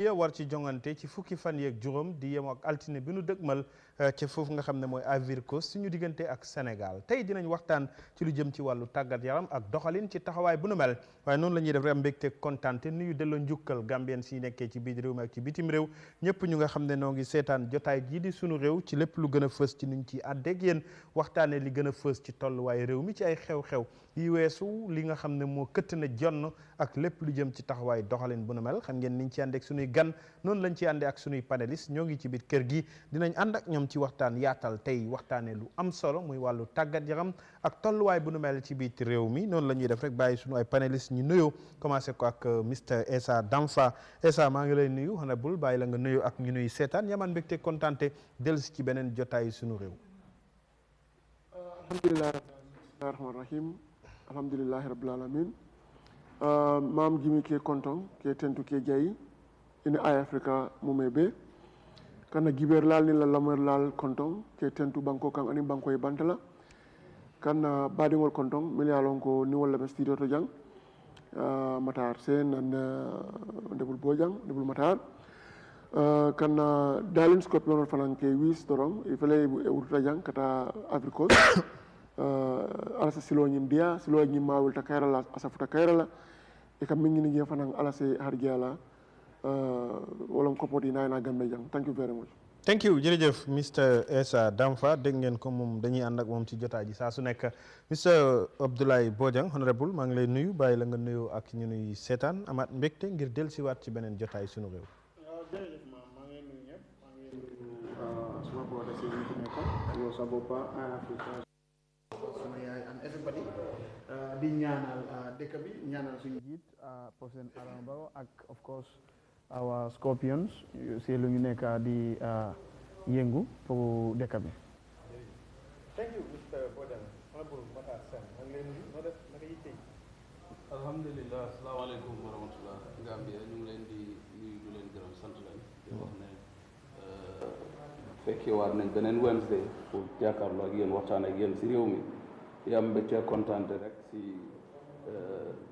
ya war ci jongante ci fukki fan yeeg juróom di yem ak altine bi nu dëgmal ci foofu nga xam ne mooy Ivory Coast suñu diggante ak Sénégal tey dinañ waxtaan ci lu jëm ci wàllu tàggat yaram ak doxalin ci taxawaay bu nu mel waaye noonu la ñuy def rek am mbégte kontaan te nuyu delloo njukkal Gambien si nekkee ci biir réew mi ak ci bitim réew ñëpp ñu nga xam ne noo ngi seetaan jotaay jii di sunu réew ci lépp lu gën a fës ci nuñ ci àddeeg yéen waxtaane li gën a fës ci tolluwaay réew mi ci ay xew-xew yi weesu li nga xam ne moo këtt na jonn ak lépp lu jëm ci taxawaay doxalin bu nu mel xam ngeen niñ ci àndeek sunuy gan noonu lañ ci àndee ak sunuy panélistes ñoo ngi ci biir kër gi dinañ ànd ak ñoom ci waxtaan yaatal tey waxtaanee lu am solo muy wàllu tàggat yaram ak tolluwaay bu nu mel ci biir réew mi noonu la ñuy def rek bàyyi sunu ay panélistes ñu nuyoo commencé ko ak Mr Essa Damfa Essa maa ngi lay nuyu honorable bàyyi la nga nuyoo ak ñu nuy seetaan yamaan mbégte kontaante dellusi ci beneen jotaay sunu réew. alhamdulilah rahmaan rahim alhamdulillahi rabbil alamin mam jimi ke konton ke tentu ke jayi ina Eyeafrica mumebe kana giber lal ni la lamer lal konton ke tentu banko kan ani banko e bantala kana badingol konton milialon ko ni wala be studio to jang matar sen and debul bojang debul matar kana dalin scorpion fanan ke wis dorom e fele urta jang kata Africa alasa silo nyim dia silo nyim mawul ta kayrala asafuta kayrala e kam mingi ni fanan alasa hargiala wolon kopoti na Gambia jang. Thank you very much. Thank you jërëjëf Mr Essa Damfa dégg ngeen ko moom dañuy ànd ak moom ci jotaay ji saa su nekk Mr Abdoulaye Bojang honorable maa ngi lay nuyu bàyyi la nga nuyoo ak ñu nuy seetaan amaat mbégte ngir dellusiwaat ci beneen jotaay sunu réew. jërëjëf maa ngi nuyu ñëpp maa ngi nuyu suma boole si ñu fi nekk yow sa boppa Eyeafrica sama yaay and everybody di ñaanal dëkk bi ñaanal suñu jiit président Adama Barrow ak of course our scorpions si lu ñu nekk di yëngu pour dëkk bi. Thank you Mr Bojang honorable Matar Sen maa ngi lay nuyu noo def naka yitte. alhamdulilah asalaamaaleykum wa rahmatullah Gambia ñu ngi leen di nuyu di leen gërëm sant leen di wax ne fekkee waat nañ beneen Wednesday pour jàkkaarloo ak yéen waxtaan ak yéen si réew mi di am mbégte kontaante rek si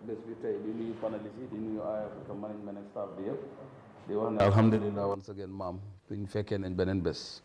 bés bi tey di nuyu panélistes yi di nuyu Eyeafrica management ak staff bi yëpp di wax ne alhamdulilah once again maam ñu fekkee nañ beneen bés.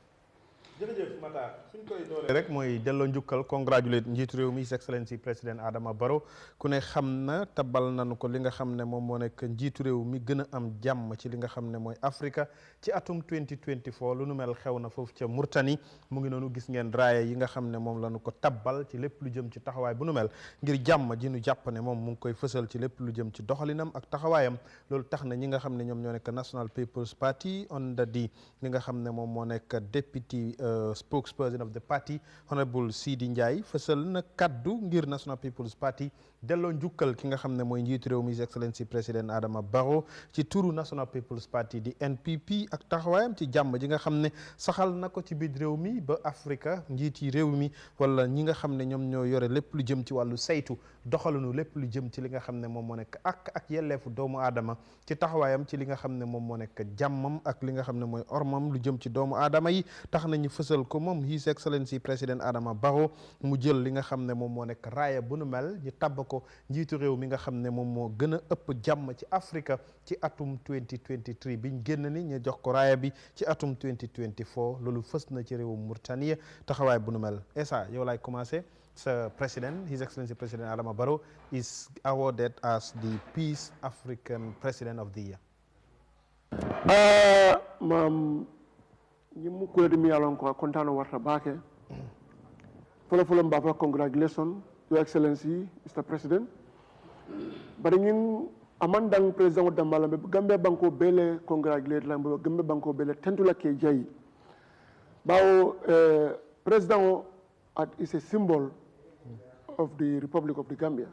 jërëjëf Matar suñ koy doole rek mooy delloo njukkal congratulate njiitu réew mi His Excellency président Adama Barrow ku ne xam na tabal nañu ko li nga xam ne moom moo nekk njiitu réew mi gën a am jàmm ci li nga xam ne mooy Africa ci atum 2024 lu nu mel xew na foofu ca Mauritanie mu ngi noonu gis ngeen raaya yi nga xam ne moom la ñu ko tabbal ci lépp lu jëm ci taxawaay bu nu mel ngir jàmm ji nu jàpp ne moom mu ngi koy fësal ci lépp lu jëm ci doxalinam ak taxawaayam loolu tax na ñi nga xam ne ñoom ñoo nekk National People's Party under the li nga xam ne moom moo nekk deputy spokesperson of the party honorable Sidi Ndiaye fësal na kaddu ngir National People's Party delloo njukkal ki nga xam ne mooy njiitu réew mi His Excellency président Adama Barrow ci turu National People's Party di NPP ak taxawaayam ci jàmm ji nga xam ne saxal na ko ci biir réew mi ba Africa njiit yi réew mi wala ñi nga xam ne ñoom ñoo yore lépp lu jëm ci wàllu saytu doxalinu lépp lu jëm ci li nga xam ne moom moo nekk ak yelleefu doomu aadama ci taxawaayam ci li nga xam ne moom moo nekk jàmmam ak li nga xam ne mooy ormam lu jëm ci doomu aadama yi tax nañu fësal ko moom His Excellency président Adama Barrow mu jël li nga xam ne moom moo nekk raaya bu nu mel ñu tabb ko njiitu réew mi nga xam ne moom moo gën a ëpp jàmm ci Africa ci atum 2023 biñ génn ni ñu jox ko raaya bi ci atum 2024 loolu fës na ci réewum Mauritanie taxawaay bu nu mel Essa yow laay commencé sa président His Excellency président Adama Barrow is awarded as the Peace African President of the Year. Mam ñimu kulede mi yalon ko kontano warta baake folo mbaba congratulations your excellency Mr President bari ñin amandang président dambala be Gambia banko bele congratulate la Gambia banko bele tentula ke jayi bawo president is a symbol of the Republic of the Gambia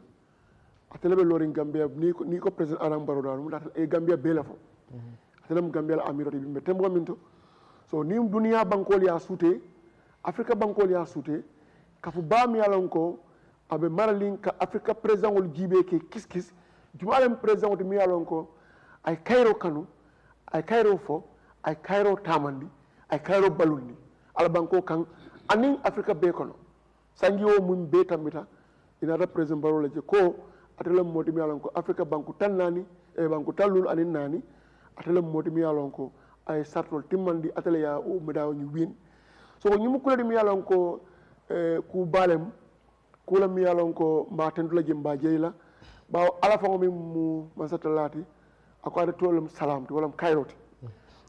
atelebe lorin Gambia ni ko president Adama Barrow da mu data e Gambia bele fo atelem Gambia la amirati bi tembo minto so ni dunia bankol ya sute Africa bankol ya sute kafu bami yalon ko abe maralin ka Africa president wol jibe ke kiskis jumalem president wol mi yalon ko ay Cairo kanu ay Cairo fo ay Cairo tamandi ay Cairo balundi ala banko kan anin Africa be kono sangi o mun be tambita ina president Barrow la je ko atelem modi mi yalon ko Africa banku tan nani e banku tallul anin nani atele moti mi yalon ko ay sartol timmandi atele ya o medaw ñu win so ko ñimu kuladi mi yalon ko ku balem kula mi yalon ko mba tentula jemba jeyla baw ala fango mi mu masatalati ako ada tolum salam to walam kayroti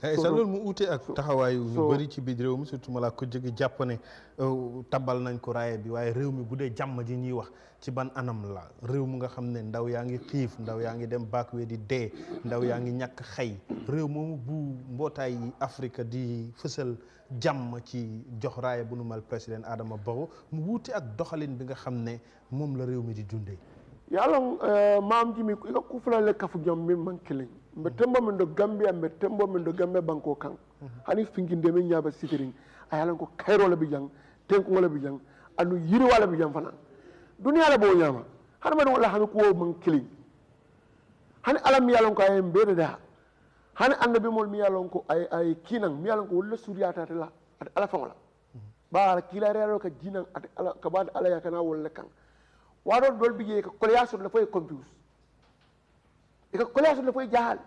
sa loolu mu uute ak taxawaayu ñu bëri ci biir réew mi surtout ma laa ko jóge jàpp ne tabal nañ ko raaya bi waaye réew mi bu dee jàmm ji ñuy wax ci ban anam la réew mu nga xam ne ndaw yaa ngi xiif ndaw yaa ngi dem baakwee di dee ndaw yaa ngi ñàkk xëy réew moomu bu mbootaay Afrique di fësal jàmm ci jox raaya bu nu mal président Adama Barrow mu wuute ak doxalin bi nga xam ne moom la réew mi di dundee yàlla maam ji mi ku fulale kafu jom min man kiliñ mbe tembo min do Gambia mbe tembo min do Gambia banko kan hani finginde min nyaaba sitiring ayalan ko kayro la bi jang tenko la bi jang anu yiri wala bi jang fana duniya la bo nyama har ma do la han ko man kiliñ hani alam yalan ko ay mbede da hani annabi mol mi yalan ko ay kinan mi yalan ko wala suriyata ta la ala fawla ba kila reero ka jinan at ala ka ba ala yakana wala kan waɗon ɗol bije ko koléyasol ne foye confuse eko koléyasol ne foye jahal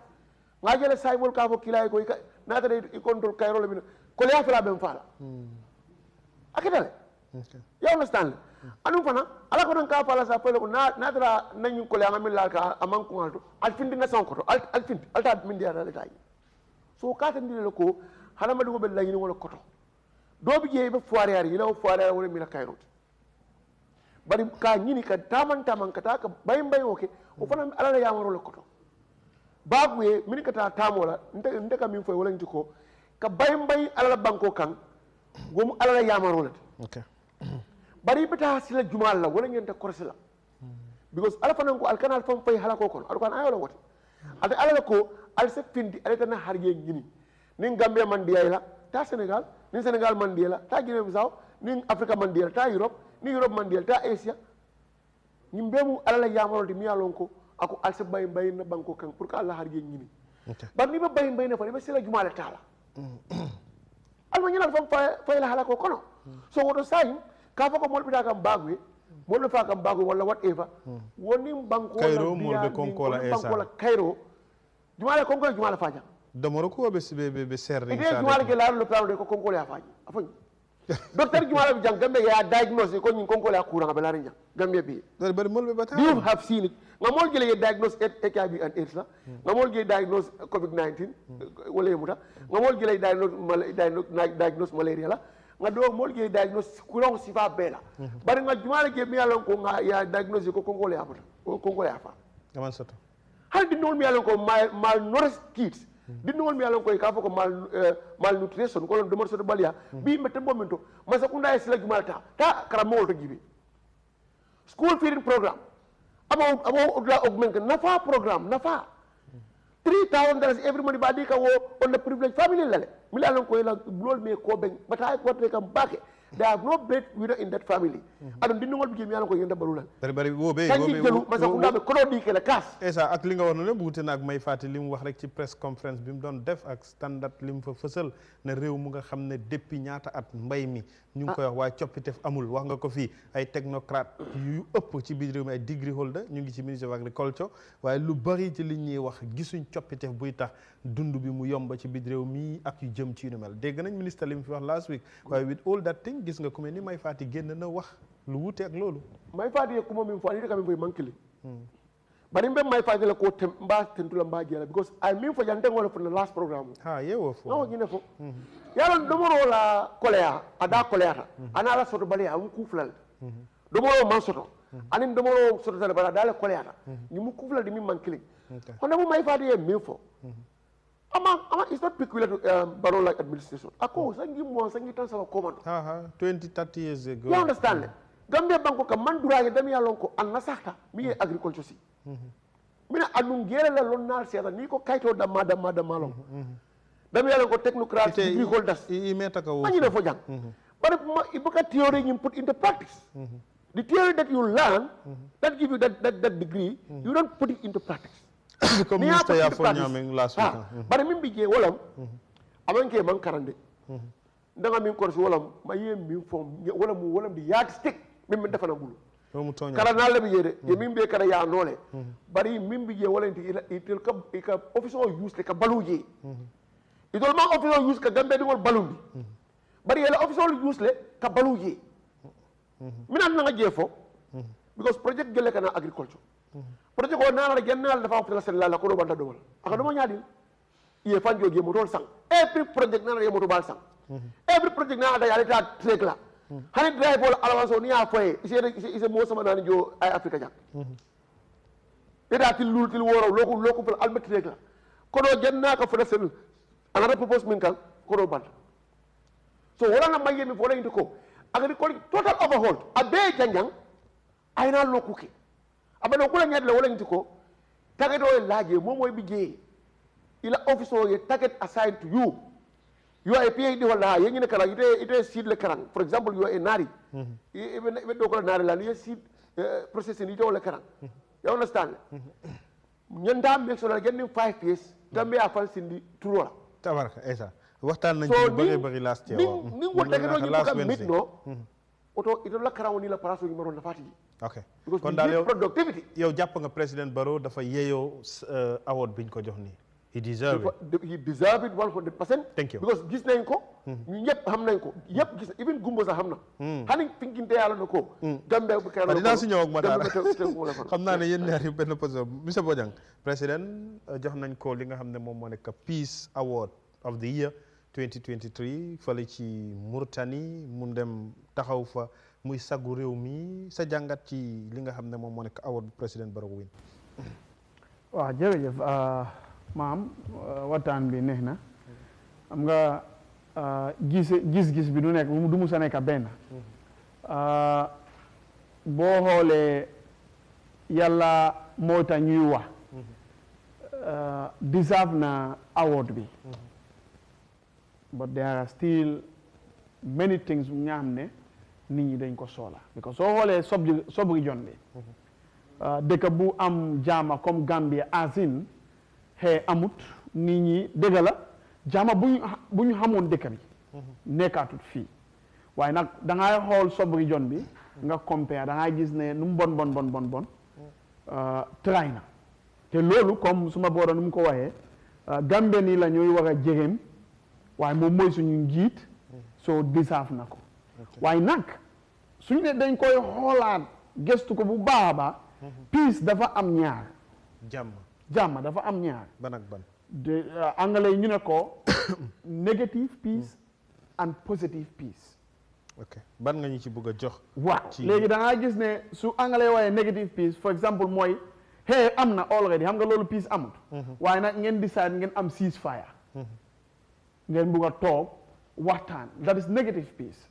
ngajele saymol ka fo kilay ko natade i contrôle kayrole min koléya fela ɓen faala akitale you understand anum fana ala ko tan ka faala sa fele ko natara nañin koléya nga min laal ka a mankugal to al findi na sankoto al findi alta min ndiyata letaji so katandinele ko haɗamadi ko ɓe lañini wona koto doɓe jeeyi ɓe foire ari yilawo foire ari wona mina kayrode bari ka ñini ka taman kata ka bay oke o fana ala la yamaro le koto babu ye min kata tamola nte ka min foy wala ko ka bay ala la banko kan gom ala la yamaro le okay bari beta sila jumal la wala ngenta korsila because ala fana ko al kanal fam fay halako kon al kan ayola wote ade ala ko al se findi ala tan har ye ñini nin Gambia man diyayla ta Senegal nin Senegal man diyala ta Guinea Bissau nin Africa man diyala ta Europe ni Europe man diyal ta Asia ñim bemu ala yamarolde mi yalon ko ako alsa bay na banko kan pour que Allah har ye ñini bar ni ba bay na fa be sila jumala taala alma ñinal fam fay la halako kono so wodo say ka fa ko mol bita kam bagwe mol fa kam bagwe wala whatever woni banko kayro mol be konko la esa banko la kayro jumala konko jumala faja domoro ko be serri ide jumala ke la lo plan de ko konko la faja afani docteur Jumala bi jang Gambia ya diagnose ko ñing konko la courant be la reña Gambia bi bari mol be bata you have seen it nga mol jele ye diagnose HIV and AIDS la nga mol jele diagnose COVID-19 wala yemuta nga mol jele diagnose malaria la nga do mol jele diagnose courant sifa bela bari nga Jumala ke mi yalon ko nga ya diagnose ko konko la apata konko la fa gaman soto hal di nol mi yalon ko malnourished kids dinno wol mi yalon koy ka foko malnutrition ko lon do morso do balia bi mette bomento masa kunda e sila jumalta ta karamol to jibi school feeding program abo la augment nafa program nafa $3,000 every money badi ka wo on the privilege family lale mi yalon koy la lol me ko ben bata ko te kam bake there are no breadwinner in that family adon dinno wol bi mi yalon koy yenda balula bari wobe masa kunda be kono di kala kas esa ak li nga wax ne buute nak may fati lim wax rek ci press conference bi mu doon def ak standard lim fa fësal ne réew mu nga xam ne depuis ñaata at mbay mi ñu ngi koy wax waaye coppitef amul wax nga ko fii ay technocrate yu ëpp ci biir réew mi ay degree holder ñu ngi ci ministry of agriculture waaye lu bari ci li ñuy wax gisuñ coppitef buy tax dund bi mu yomba ci biir réew mi ak yu jëm ci yu mel dégg nañ ministre lim fi wax last week waaye with all that thing gis nga ku mel ni may fati génn na wax lu wuute ak loolu may fati kuma min fo ani kam foy mankili bari mbe may fati la ko mba tentula mba jela because I mean for jante ngol for the last program ha yewo fo no ngine fo yalla domoro la kolea ada koleata ana la soto bali am kuflal domoro man soto anin domoro soto tale bala dale koleata ni mu kuflal di min mankili hono mu may fati e min fo ama it's not peculiar to Barrow like administration ako sangi mo sangi tan sa command 20-30 years ago you understand Gambia banko ka man duraage dami yalon ko an nasahta mi agriculture si mina anum gere la lon nar seeda ni ko kayto damma lon dami yalon ko technocrats degree holders I meta ka wo ani na fo jang but ibuka theory you put into practice the theory that you learn that give you that degree you don't put it into practice comme ministre ya fo ñameng last week bari min bi je wolam amanke man karande ndanga min korsi wolam ma yem min fo wolam di yard stick min defana bulu kara nalle bi jede ye min be kara ya nole bari min bi je wala itel ka officer use ka baluje idol ma officer use ka gambe dingol balundi bari yela officer use le ka baluje minan nga je fo because project gele kana agriculture project ko nana gennal dafa ko la la ko do banda do aka do mo nyaadi ye fanjo je mo tol sang every project nana ye mo to bal sang every project nana da yalita trek la hani drive wala alawanso ni ya foye ise mo sama nani jo Eyeafrica jak ida til lul til woro loku fil almet trek la ko do genna ka fo sel another purpose min kan ko do banda so wala na maye mi fo la ko agriculture total overhaul abe janjang ayna lokuke abano kula nyadle wala ko target o laaje moy bije ila officer ye target assigned to you. You are a PhD wala yengi ne kala ite seed le karang. For example, you are a nari. Even do ko nari la you seed processing ite wala karang. You understand? Nyanda make sure getting 5 years tambe afal sindi turola. Tabaraka esa. Waxtaan nañ ci bari last year. Ni wo tagato ñu ko mit no. Auto ite la karang ni la place ngi maron na fati. Okay. Kon dal productivity. Yow japp nga président Barrow dafa yeyo award biñ ko jox ni. He deserved it. He deserved it 100%. Thank you. Because gis nañ ko ñu ñep xam nañ ko yep gis even gumbo sax xam na hani thinking te yalla nako Gambia bu kay dina ci ñew ak Matar xam na ne yeen ñaar yu benn position monsieur Bojang président jox nañ ko li nga xam ne mom mo nek Peace Award of the Year 2023 fale ci Mauritanie mu dem taxaw fa muy sagu réew mi sa jangat ci li nga xam ne mom mo nek award bu président Barrow win waaw jërëjëf maam waxtaan bi neex na xam nga gis-gis bi du nekk du musa nekk benn boo xoolee yàlla moo tax ñuy wax deserve na award bi but there are still many things nga xam ne nit ñi dañ ko soxla because soo xoolee sub-region bi dëkk bu am jaama comme Gambia asin xee amut nit ñi dëgg la jaama bu ñu xamoon dëkk bi nekkaatut fii waaye nag da ngay xool sub-region bi nga compare da ngay gis ne nu mu bon try na te loolu comme suma boora nu mu ko waxee Gambie nii la ñuy war a jegem waaye moom mooy suñu njiit soo deserve na ko waaye nag suñu ne dañ koy xoolaat gëstu ko bu baax a baax peace dafa am ñaar jàmm dafa am ñaar ban ak ban de anglais ñu ne ko negative peace and positive peace ok ban nga ñu ci bëgg a jox waaw léegi da nga gis ne su anglais waaye negative peace for example mooy hey am na already xam nga loolu peace amut waaye nag ngeen decide ngeen am ceasefire ngeen bëgg a toog waxtaan that is negative peace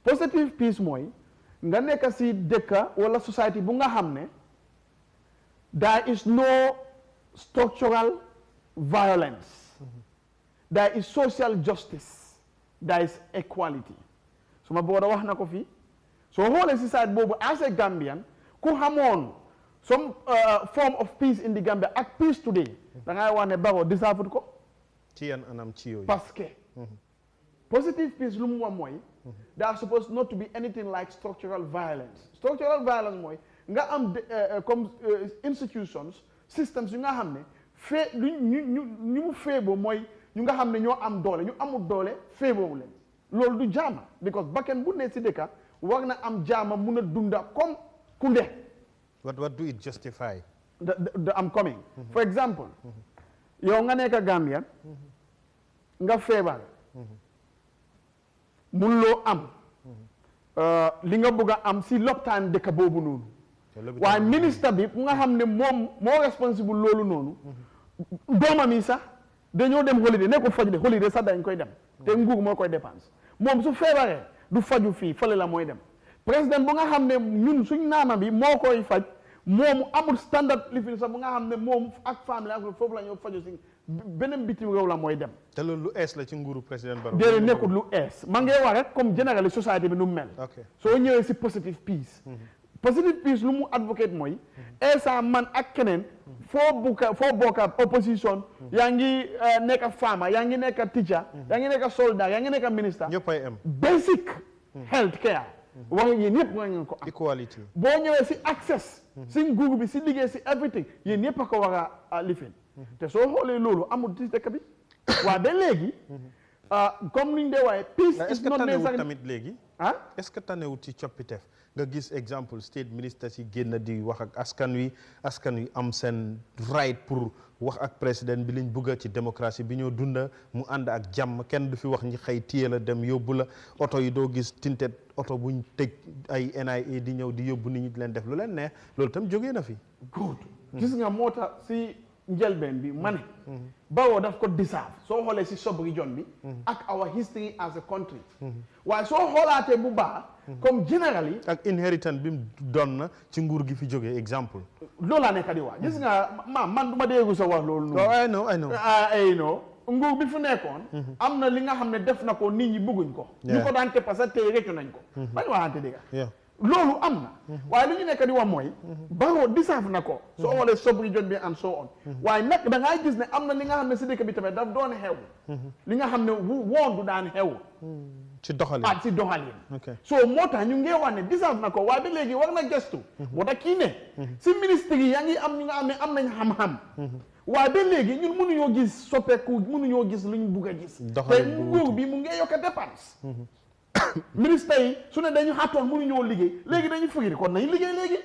positive peace mooy nga nekk si dëkka wala society bu nga xam ne there is no structural violence there is social justice there is equality suma booda wax na ko fii soo xoolee si side boobu as a Gambian ku xamoon some form of peace in the Gambia ak peace today da ngay wax ne Barrow deserve ko ci yan anam ci yooyu parce que positive peace lu mu wax mooy there are supposed not to be anything like structural violence mooy nga am comme institutions systems yu nga xam ne ñu mu feeboo mooy ñu nga xam ne ñoo am doole ñu amul doole feeboowu leen loolu du jaama because bakken bu ne si dëkka war na am jaama mun a dunda comme ku nde what do it justify I'm coming for example yow nga nekk Gambia nga feebar mun loo am li nga bëgg a am si lopitaan dëkk boobu noonu waaye ministre bi nga xam ne moom moo responsible loolu noonu doomam yi sax dañoo dem holiday ne ko faju de holiday sax dañ koy dem te nguur moo koy dépense moom su feebaree du faju fii fële la mooy dem président bu nga xam ne ñun suñ naama bi moo koy faj moomu amul standard living sax bu nga xam ne moom ak famille ak foofu la ñoo faju si beneen bitim réew la mooy dem te loolu lu ees la ci nguuru président Barrow déedéet nekkul lu ees ma ngee wax rek comme général société bi nu mu mel soo ñëwee si positive peace positive peace lu mu advocate mooy esa man ak keneen foo bokka opposition yaa ngi nekk farmer yaa ngi nekk teacher yaa ngi nekk soldat yaa ngi nekk ministre ñëppay am basic health care wax yéen yëpp war ngeen ko am equality boo ñëwee si access si nguur bi si liggéey si everything yéen yëpp a ko war a lifin te soo xoolee loolu amul ci dëkk bi waa ba léegi comme niñ dee waaye peace is not necessary tamit léegi est-ce que tanewut ci coppiteef nga gis exemple state minister si génn di wax ak askan wi am seen right pour wax ak président bi liñ bëgg ci démocratie bi ñoo dunda mu ànd ak jàmm kenn du fi wax ñi xëy téye la dem yóbbu la oto yi doo gis tinted oto buñ tëj ay NIA di ñëw di yóbbu nit ñi di leen def lu leen neex loolu tam jógee na fi good gis nga moo tax si njëlbeen bi ma ne Barrow daf ko deserve soo xoolee si sub-region bi ak our history as a country waaye soo xoolaatee bu baax comme generally ak inheritance bi mu doon na ci nguur gi fi jógee exemple loolu laa nekk di wax gis nga man du ma déggu sa wax loolu noonu I know nguur bi fi nekkoon am na li nga xam ne def na ko nit ñi bëgguñ ko ñu ko daan te parce que tey réccu nañ ko bañ waxante dëgg loolu am na waaye lu ñu nekk di wax mooy Barrow deserve na ko soo xoolee sub-region bi and so on waaye nag da ngaa gis ne am na li nga xam ne si dëkk bi tamit daf doon xew li nga xam ne woon du daan xew ci doxalin si doxalin so moo tax ñu ngi wax ne deserve na ko waaye ba léegi war na gestu moo tax kii ne si ministre yi yaa ngi am ñu nga xam ne am nañ xam-xam waaye ba léegi ñun mënuñoo gis soppeeku mënuñoo gis luñ bugg a gis te nguur bi mu ngi yokk dépense ministre yi su ne dañu xaatoon mënuñoo liggéey léegi dañu fugiri kon nañu liggéey léegi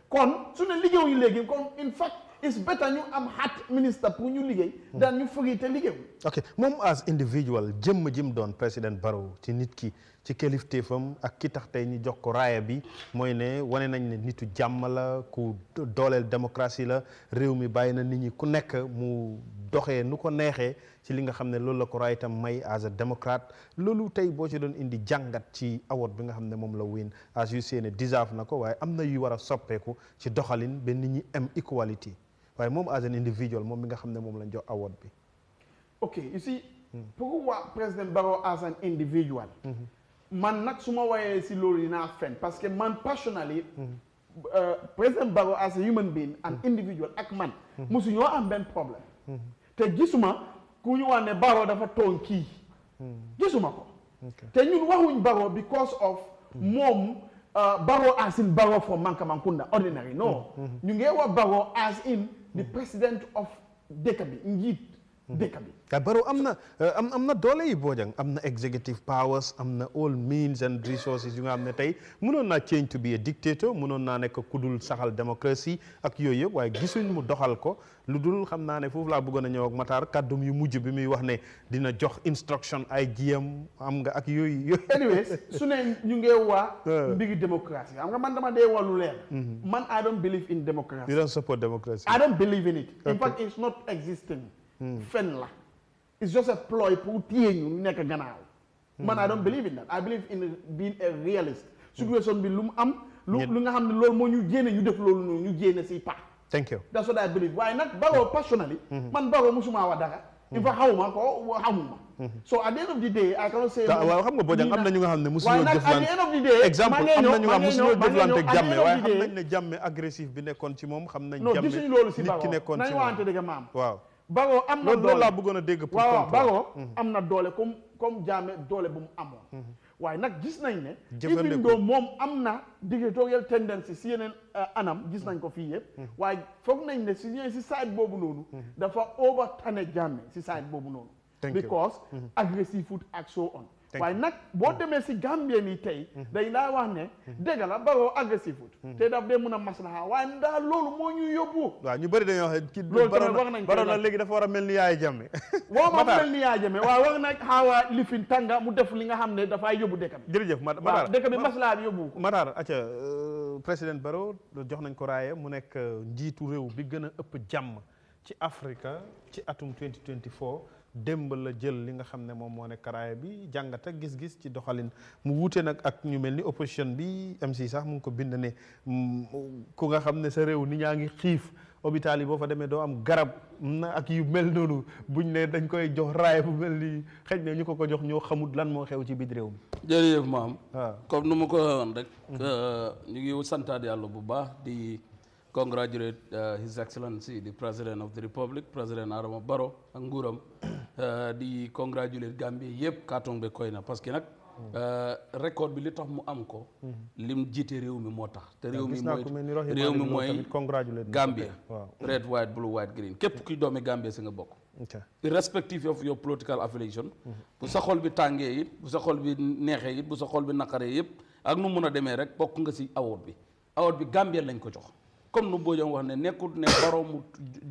kon su ne liggéeyuñu léegi kon in fact it's better ñu am xat ministre pour ñu liggéey daan ñu fugiri te liggéeyu ok moom as individual jëmm jim doon président Barrow ci nit ki ci kilifteefam ak ki tax tey ñu jox ko raaya bi mooy ne wane nañ ne nitu jàmm la ku dooleel démocratie la réew mi bàyyi na nit ñi ku nekk mu doxee nu ko neexee ci li nga xam ne loolu la ko raay itam may as a démocrate loolu tey boo ci doon indi jàngat ci award bi nga xam ne moom la win as you say ne deserve na ko waaye am na yu war a soppeeku ci doxalin ba nit ñi am equality waaye moom as an individual moom mi nga xam ne moom lañ jox award bi. ok you see pour wax président Barrow as an individual man nag su ma wayee si loolu dinaa fen parce que man personally président Barrow as a human being an individual ak man musu ñoo am benn problème te gisuma ku ñu wax ne Barrow dafa tooñ kii gisuma ko te ñun waxuñ Barrow because of moom Barrow as in Barrow from Mankamakunda ordinary no ñu ngi wax Barrow as in the president of dëkk bi njiit dëkk bi Barrow am na doole yi Bojang am na executive powers am na all means and resources yu nga xam ne tey mënoon naa change to be a dictator mënoon naa nekk kudul saxal démocratie ak yooyu yëpp waaye gisuñ mu doxal ko lu dul xam naa ne foofu laa bëggoon a ñëw ak Matar kàddum yu mujj bi muy wax ne dina jox instruction ay GM am nga ak yooyu anyways su ne ñu ngi waa mbiri démocratie xam nga man dama dee wàllu leer man I don't believe in democracy. You don't support democracy. I don't believe in it. In fact it's not existing. fen la it's just a ploy pour téye ñu nekk gannaaw man I don't believe in that I believe in being a realist situation bi lu mu am lu nga xam ne loolu moo ñu jéene ñu def loolu noonu ñu jéene si pas thank you that's what I believe waaye nag Barrow personally man Barrow musuma wax dara il faut xawma ko xamuma so at the end of the day I cannot say waaw xam nga Bojang am na ñu nga xam ne waaye nag at the end of the day exemple am na ñu nga xam ne musuñoo jëflante ak Jammeh waaye xam nañ ne Jammeh agressif bi nekkoon ci moom xam nañ Jammeh gisuñu loolu si nit ki nekkoon ci nañ waxante dëgg maam waaw Barrow am na doole loolu laa bëggoon a dégg pour waaw Barrow am na doole comme Jammeh doole bu mu amoon waaye nag gis nañ ne even though moom am na dictatorial tendency si yeneen anam gis nañ ko fii yëpp waaye foog nañ ne si side boobu noonu dafa overtane Jammeh si side boobu noonu because aggressive food ak so on waaye nag boo demee si Gambia nii tey dañ daa wax ne dëgg la Barrow agressive te daf dee mun a maslaha waaye ndax loolu moo ñu yóbbu waaw ñu bëri dañoo wax kii loolu tamit wax nañ Barrow na léegi dafa war a mel ni Yahya Jammeh woo ma mel ni Yahya Jammeh waaw wax nag xaawa lifin tànga mu def li nga xam ne dafay yóbbu dëkk bi jërëjëf Matar dëkk bi maslaha bi yóbbu ko Matar acca président Barrow jox nañ ko raaya mu nekk njiitu réew bi gën a ëpp jàmm ci Afrique ci atum 2024 démb la jël li nga xam ne moom moo nekk raaya bi jàngat ak gis-gis ci doxalin mu wuute nag ak ñu mel ni opposition bi MC sax mu ngi ko bind ne ku nga xam ne sa réew ni ñaa ngi xiif hôpital yi boo fa demee doo am garab na ak yu mel noonu buñ ne dañ koy jox raaya bu mel ni xëy na ñu ko jox ñoo xamut lan moo xew ci biir réew mi. jërëjëf maam. waaw comme nu ma ko waxoon rek. ñu ngi santaat yàlla bu baax di congratulate His Excellency the President of the Republic President Adama Barrow ak nguuram di congratulate Gambie yëpp kaatong be koy na parce que nag record bi li tax mu am ko lim jiite réew mi moo tax te réew mi mooy Gambia red white blue white green képp kuy doomi Gambia si nga bokk irrespective of your political affiliation bu sa xol bi tàngee it bu sa xol bi neexee it bu sa xol bi naqaree yëpp ak nu mun a demee rek bokk nga si award bi Gambia lañ ko jox comme nu Bojang wax ne nekkul ne Barrow mu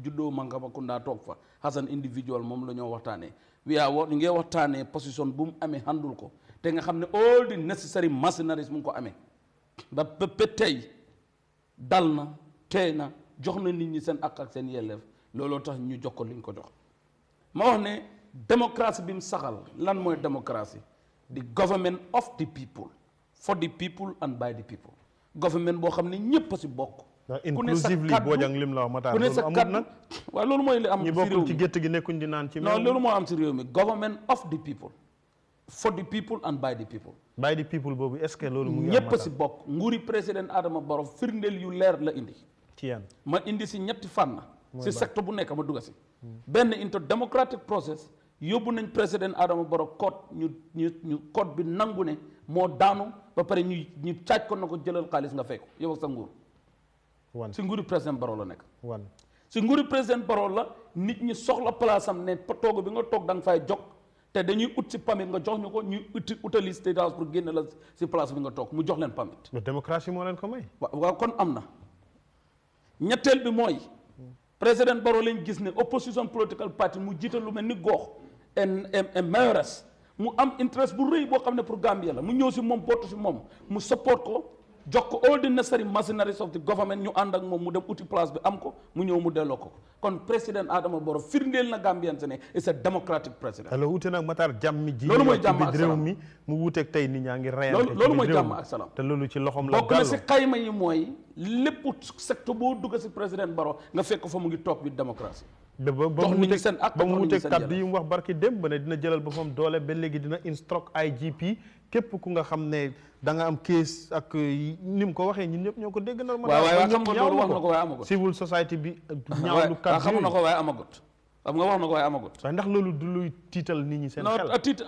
juddoo Mankamakunda toog fa Hassan individual moom la ñoo waxtaanee ñu ngi waxtaanee position bu mu amee handul ko te nga xam ne all the necessary machineries mu ngi ko amee ba tey dal na tey na jox na nit ñi seen ak seen yelleef looloo tax ñu jox ko liñ ko jox ma wax ne démocratie bi mu saxal lan mooy démocratie the government of the people for the people and by the people government boo xam ne ñëpp a si bokk inclusively Bojang lim la wax Matar ku ne sa kaddu waaw loolu mooy li am ñi bokkul ci gétt gi nekkuñ di naan ci non loolu moo am si réew mi government of the people for the people and by the people boobu est-ce que loolu mu ngi ñëpp si bokk nguuri président Adama Barrow firndeel yu leer la indi ci yan ma indi si ñetti fànn si secteur bu nekk ma dugga si benn into democratic process yóbbu nañ président Adama Barrow code ñu code bi nangu ne moo daanu ba pare ñu caaj ko na ko jëlal xaalis nga fay ko yow ak sa nguur si nguuri président Barrow la nekk si nguuri président Barrow la nit ñi soxla place am ne toog bi nga toog da nga fay jog te dañuy ut si permit nga jox ñu ko ñuy utali state house pour génne la si place bi nga toog mu jox leen permit démocratie moo leen ko may waaw kon am na ñetteel bi mooy président Barrow lañ gis ne opposition political party mu jiital lu mel ni gox en mayoress mu am interest bu rëy boo xam ne pour Gambia la mu ñëw si moom bootu si moom mu support ko jox ko all the necessary machineries of the government ñu ànd ak moom mu dem uti place bi am ko mu ñëw mu delloo ko kon président Adama Barrow firndeel na Gambian se ne it's a democratic president. alors wute nag Matar jàmm ji loolu mooy jàmm ak réew mi mu wuteeg tey nit ñaa ngi reyante loolu mooy jàmm ak salaam te loolu ci loxoom la bokk na si xayma yi mooy lépp secteur boo dugg si président Barrow nga fekk fa mu ngi toog bi démocratie ba mu wuteeg kaddu yi mu wax barki démb ba ne dina jëlal boppam doole ba léegi dina instruct IGP képp ku nga xam ne da nga am case ak ni mu ko waxee ñun ñëpp ñoo ko dégg normal waaw xam nga loolu wax na ko waaye amagut civil society bi ñaawlu kaddu xam na ko waaye amagut xam nga wax na ko waaye amagut waaye ndax loolu du luy tiital nit ñi seen xel non tiit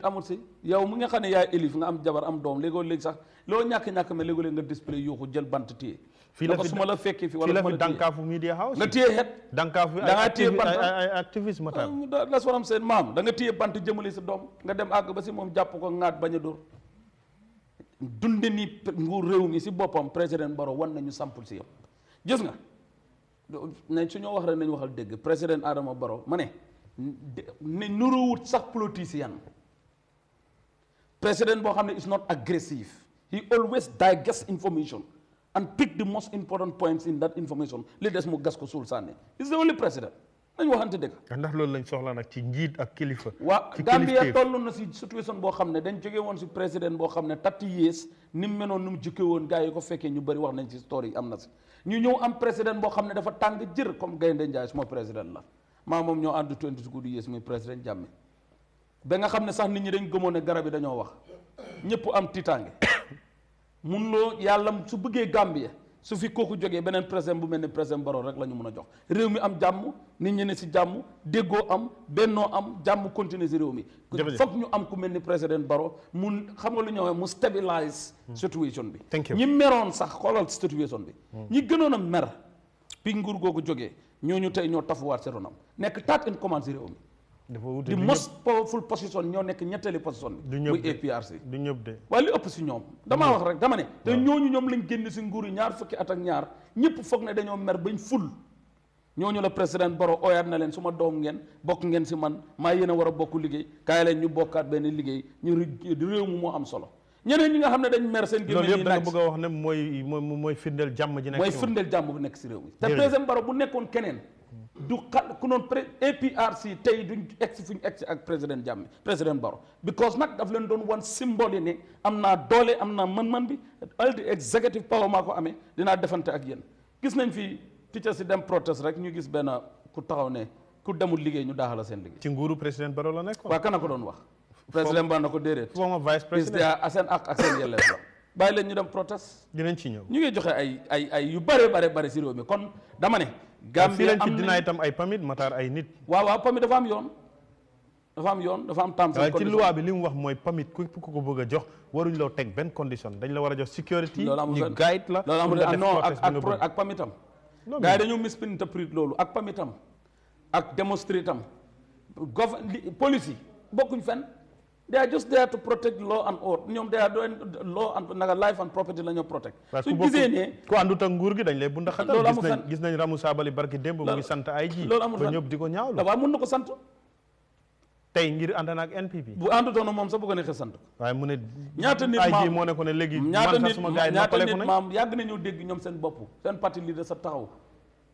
amut si yow mu nga xam ne yaay élif nga am jabar am doom léegoo léegi sax loo ñàkk-ñàkk mais léegoo léegi nga display yuuxu jël bant téye fii la fi su ma la fekkee fi wala fi dankaafu media house nga téye xet dankaafu da ngaa téye bant ay activiste Matar las waram seen maam da nga téye bant jëmale sa doom nga dem àgg ba si moom jàpp ko ŋaat bañ a dóor dunde ni nguur réew mi si boppam président Barrow wan nañu sampul si yow gis nga ne su ñoo wax rek nañu waxal dégg président Adama Barrow ma ne nuruwut sax politicien président boo xam ne is not aggressive he always digest information and pick the most important points in that information li des mu gas ko suul sànni is the only president nañu waxante dëgg ndax loolu lañ soxla nag ci njiit ak kilifa waaw Gambia toll na si situation boo xam ne dañ jóge woon si président boo xam ne 30 years ni mu menoon ni mu jukke woon gars yi ko fekkee ñu bëri wax nañ si story yi am na si ñu ñëw am président boo xam ne dafa tàng jër comme Gaynde Njaay suma président la maa moom ñoo ànd 22 good years muy président Jammeh ba nga xam ne sax nit ñi dañ gëmoon ne garab yi dañoo wax ñëpp am tiitaange mun loo yàlla su bëggee Gambia su fi kooku jógee beneen président bu mel ni président Barrow rek la ñu mën a jox réew mi am jàmm nit ñi ne si jàmm déggoo am bennoo am jàmm continuer si réew mi foog ñu am ku mel ni président Barrow mun xam nga lu ñëwee mu stabilise situation bi ñi meroon sax xoolal situation bi ñi gënoon a mer bi nguur googu jógee ñooñu tey ñoo tafuwaat si ronam nekk third in command si réew mi di most powerful position ñoo nekk ñetteeli position bi muy APRC du ñëpp de waaye li ëpp si ñoom damaa wax rek dama ne te ñooñu ñoom lañ génn si nguur yi ñaar fukki at ak ñaar ñëpp foog ne dañoo mer bañ ful ñooñu la président Barrow ooyaat na leen su ma doom ngeen bokk ngeen si man maa yéen a war a bokk liggéey kaay leen ñu bokkaat benn liggéey ñu réew mu moo am solo ñeneen ñi nga xam ne dañ mer seen gémmiñ yi naaj bëgg a wax ne mooy firndeel jàmm ji nekk mooy firndeel jàmm bu nekk si réew mi te président Barrow bu nekkoon keneen du xal ku noon APRC tey duñ egsi fu ñu egsi ak président Jammeh président Barrow because nag daf leen doon wan symbole yi ne am naa doole am naa man-man bi all the executive power maa ko amee dinaa defante ak yéen gis nañ fi teachers si dem protest rek ñu gis benn ku taxaw ne ku demul liggéey ñu daaxala seen liggéey ci nguuru président Barrow la nekk waaw kan ko doon wax président Barrow na ko déedéet former vice président seen ak seen yelleef la bàyyi leen ñu dem protest dinañ ci ñëw ñu ngi joxe ay yu bare si réew mi kon dama ne Gambia fii lañ fi dina itam ay permit Matar ay nit waaw permit dafa am yoon dafa am yoon dafa am terms and conditions ci loi bi li mu wax mooy permit ku ko bëgg a jox waruñ loo teg benn condition dañ la war a jox security ñu guide la loolu amul non ak permitam gars yi dañoo misinterpret loolu ak permitam ak démonstrer tam police yi bokkuñ fenn they are just there to protect law and order ñoom they are doing law and naka life and property la ñoo protect suñ gisee ne ku àndut ak nguur gi dañ lay bunda xatal gis nañ Ramu Sabali barki démb mu ngi sant ay ji loolu amul ba ñëpp di ko ñaawlu waaw mën na ko sant tey ngir ànd na ak NPP bu àndutoon moom sax bu ko neexee sant waaye mu ne ñaata nit ay ji moo ne ko ne léegi ñaata nit maam yàgg nañoo dégg ñoom seen bopp seen parti leader sa taxaw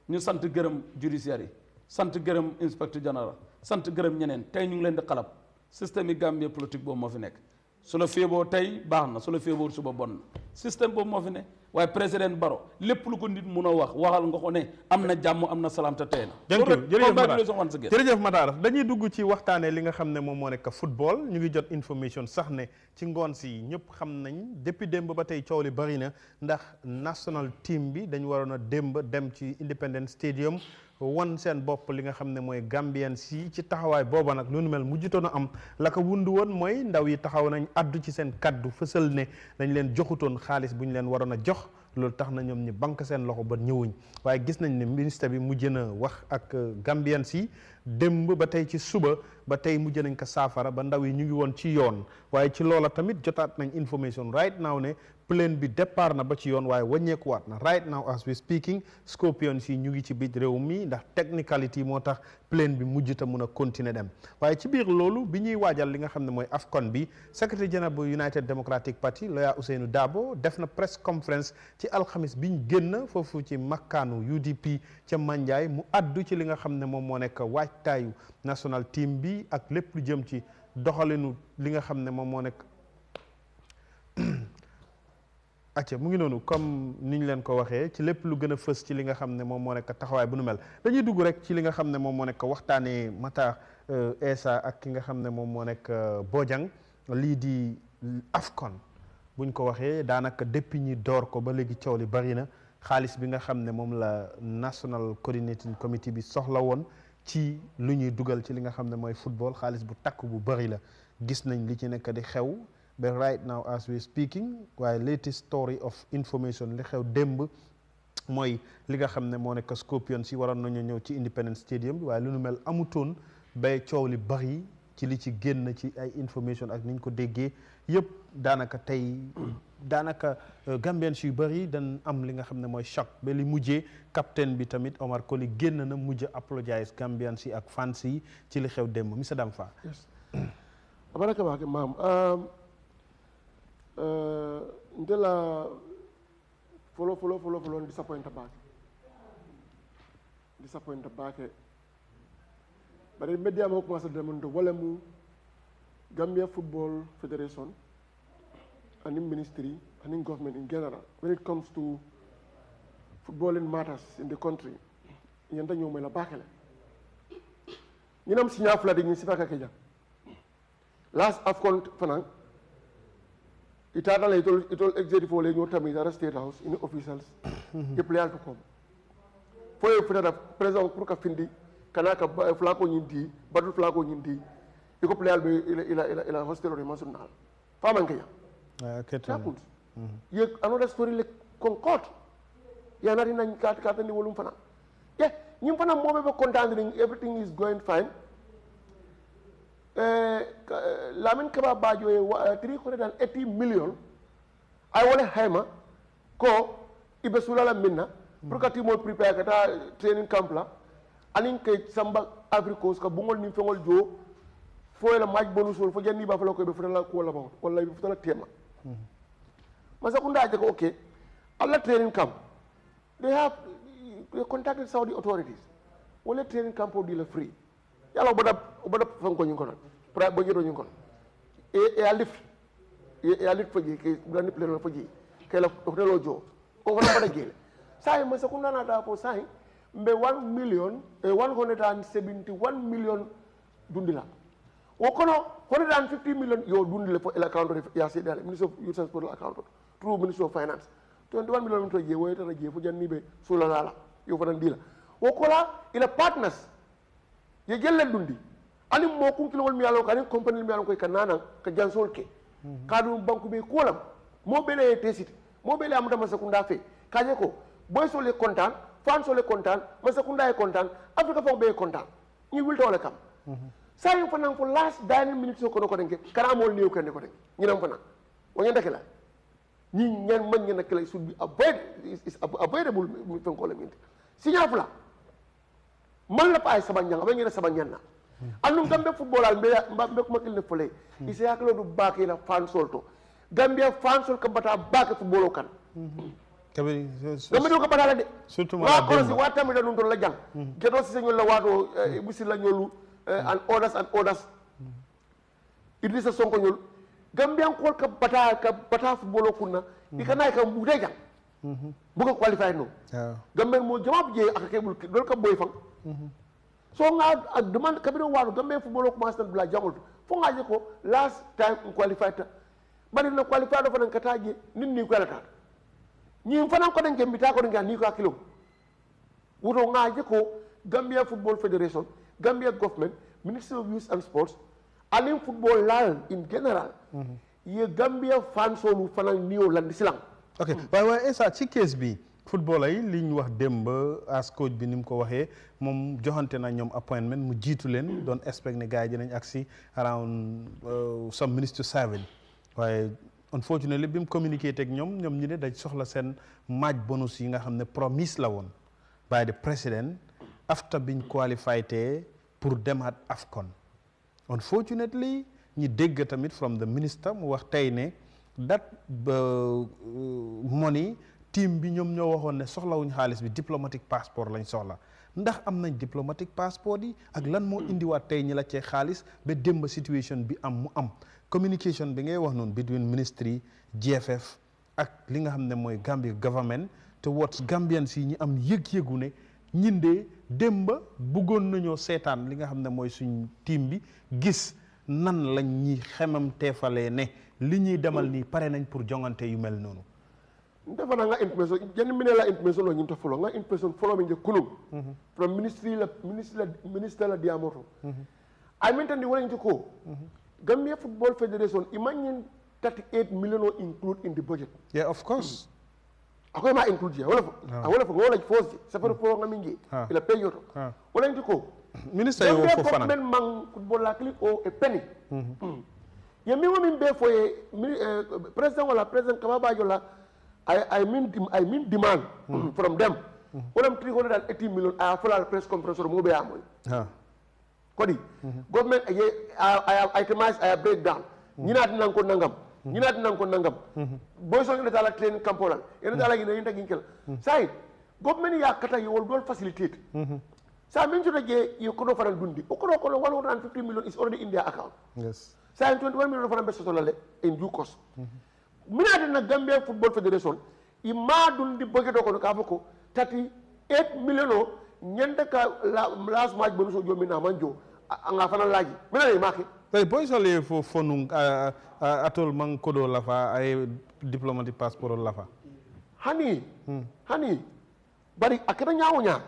ñu sant gërëm judiciaire yi sant gërëm inspecteur général sant gërëm ñeneen tey ñu ngi leen di xalab système yi Gambie politique boobu moo fi nekk su la féeboo tey baax na su la féeboo suba bon na système boobu moo fi ne waaye président Barrow lépp lu ko nit mun a wax waxal nga ko ne am na jàmm am na salaam te tey na jërëjëf Matar dañuy dugg ci waxtaanee li nga xam ne moom moo nekk football ñu ngi jot information sax ne ci ngoon si ñëpp xam nañ depuis démb ba tey coow li bari na ndax national team bi dañu waroon a démb dem ci Independence Stadium wan seen bopp li nga xam ne mooy Gambian si ci taxawaay booba nag lu nu mel mujjutoon a am la ko wundu woon mooy ndaw yi taxaw nañ addu ci seen kaddu fësal ne dañ leen joxutoon xaalis bu ñu leen waroon a jox loolu tax na ñoom ñi banque seen loxo ba ñëwuñ waaye gis nañ ne ministre bi mujj na wax ak Gambian si démb ba tey ci suba ba tey mujj nañ ko saafara ba ndaw yi ñu ngi woon ci yoon waaye ci loola tamit jotaat nañ information right now ne plane bi départ na ba ci yoon waaye wàññeekuwaat na right now as we speaking Scorpions yi ñu ngi ci biir réew mi ndax technicality moo tax plane bi mujj ta mun a continuer dem waaye ci biir loolu bi ñuy waajal li nga xam ne mooy AFCON bi secretary general bu United Democratic Party Lawyer Ousainou Darboe def na press conference ci alxamis bi ñu génn foofu ci makkaanu UDP ca Manjai mu addu ci li nga xam ne moom moo nekk waajtaayu national team bi ak lépp lu jëm ci doxalinu li nga xam ne moom moo nekk acca mu ngi noonu comme ni ñu leen ko waxee ci lépp lu gën a fës ci li nga xam ne moom moo nekk taxawaay bu nu mel dañuy dugg rek ci li nga xam ne moom moo nekk waxtaanee Matar Essa ak ki nga xam ne moom moo nekk Bojang lii di AFCON buñ ko waxee daanaka depuis ñi door ko ba léegi coow li bari na xaalis bi nga xam ne moom la National Coordinating Committee bi soxla woon ci lu ñuy dugal ci li nga xam ne mooy football xaalis bu takk bu bari la gis nañ li ci nekk di xew but right now as we speaking waaye latest story of information li xew démb mooy li nga xam ne moo nekk Scorpions si waroon nañu ñëw ci Independence Stadium bi waaye lu nu mel amutoon bay coow li bari ci li ci génn ci ay information ak ni ñu ko déggee yëpp daanaka tey daanaka Gambians yu bari dañ am li nga xam ne mooy choc ba li mujjee capitaine bi tamit Omar Colley génn na mujj apologize Gambians yi ak fans yi ci li xew démb Mr Damfa. abaraka baake maam ndela folo disappointed baake bari media mo commencé demonto wala mu Gambia Football Federation and in ministry and in government in general when it comes to footballing matters in the country yanda ñoo may la baake la ñinam signa fla de ñi sifaka keja last AFCON fanan itata la itol executive le ñoo tammi dara state house in officials e player to come foye futata président pour ka findi kana ka flako ñindi badul flako ñindi iko player be ila hostel de national faman kaya happens ye another story le concord ya nari nañ kat ni wolum fana yeah ñim fana mobe be content everything is going fine Lamin Kaba Bajo 380 million I want to hammer ko ibesula la minna pour que timo prepare kata training camp la anin ke samba africos ka bungol ni fengol jo fo la match bonus fo janni ba fa la ko be futala ko la ba wala be futala tema masa kunda je ko okay alla training camp they contacted Saudi authorities wala training camp o di la free yalla boda fanko ñu ko non pra bo jiro ñu ko e alif faji ke blani pleno faji ke la hotelo jo ko wala boda gele sai ma sa kunana da ko sai mbe 1 million 171 million dundila o kono 150 million yo dundile fo el account ya se dal minister of youth and sport account through minister of finance 21 million to je woyta na je fu janni be sulala yo fanan dila o kola ila partners ye gelle dundi ani mo kun kilol mi yalon kan company mi yalon ko kanana ka jansol ke kadu banku be kolam mo bele tesite mo bele amata masakunda fe kaje ko boy so le content fan so le content masakunda e content africa fo be content ni wilto wala kam sa yu fanan ko last 10 minutes ko no ko denke kana mo liw kan ko denke ni nam fanan o nyanda kala ni ñen man ñen kala should be avoidable mi fen ko la minti signal fula man la pay sabanyang ba ngene sabanyana andum gambe football al be ko makil ne fole ise yaklo du baake la fan solto gambia fan sol ko bata baake football kan kabe gambe do ko bata la de surtout wa ko si wata mi da dum ton la jang kedo si señol la wato busi la ñolu and others idrissa sonko ñol gambia ko ka bata football kunna ikana ka bu de jang bu ko qualify no gambe mo jama je ak kebul dol ka boy fang so nga ak demande kabiro walu gambe football ko master bla jangol fo nga je ko last time qualify ta bari na qualify do fanan kataje nin ni ko alata ñi fanan ko den gembita ko den ni ko akilo wuto nga je ko Gambia Football Federation, Gambia government, Ministry of Youth and Sports, and football land in general. Ye Gambia fans solu fanan niyo land silang. Okay, waaye esa ci case bi footballer yi liñ wax demb as coach bi nim ko waxee moom joxante na ñoom appointment mu jiitu leen doon expect ne gars yi dinañ agsi around some minutes to 7 waaye unfortunately bi mu communiqué ak ñoom ñu ne dañ soxla seen match bonus yi nga xam ne promise la woon by the president after biñ qualifié te pour dem at AFCON. Unfortunately ñi dégg tamit from the minister mu wax tey ne that money team bi ñoom ñoo waxoon ne soxlawuñ xaalis bi diplomatic passport lañ soxla ndax am nañ diplomatic passport yi ak lan moo indiwaat tey ñi la cee xaalis ba démb situation bi am mu am communication bi ngay wax noonu between ministry GFF ak li nga xam ne mooy Gambia government towards Gambians yi ñi am yëg-yëgu ne ñin de démb bëggoon nañoo seetaan li nga xam ne mooy suñ team bi gis nan lañ ñi xemam teefalee ne li ñuy demal nii pare nañ pour jongante yu mel noonu ndefa na nga information jenn mine la information lo ñinta follow nga information follow mi je kunum from ministry la diamoto I mean wala ko Gambia Football Federation imagine 38 million include in the budget. Yeah, of course. Ako ma include ya wala fa wala force sa for nga mingi ila peyoto wala ko minister yo fo fana men man football la click o e penny ya mi wo min be fo president wala president Kamabajo la I mean demand from them. What 380 million I have full press conference or mobile amoy. Kodi government I itemize I break down. Ñina nan ko nangam. Boy so ngata la training camporal. Ene dala gina yinta ginkel. Say government ya kata you will facilitate. Sa min to je you kono faral dundi. O kono 150 million is already in their account. Yes. Say 21 million faral beso la in due course. Mina na Gambia Football Federation ima dundi budget ko ka fako 38 million o ñende ka last match bonus o jomi na manjo nga fana laji mina ni maki tay boy sale fo fonu atol man kodo la fa ay diplomatic passport la fa hani bari akata nyaawo nya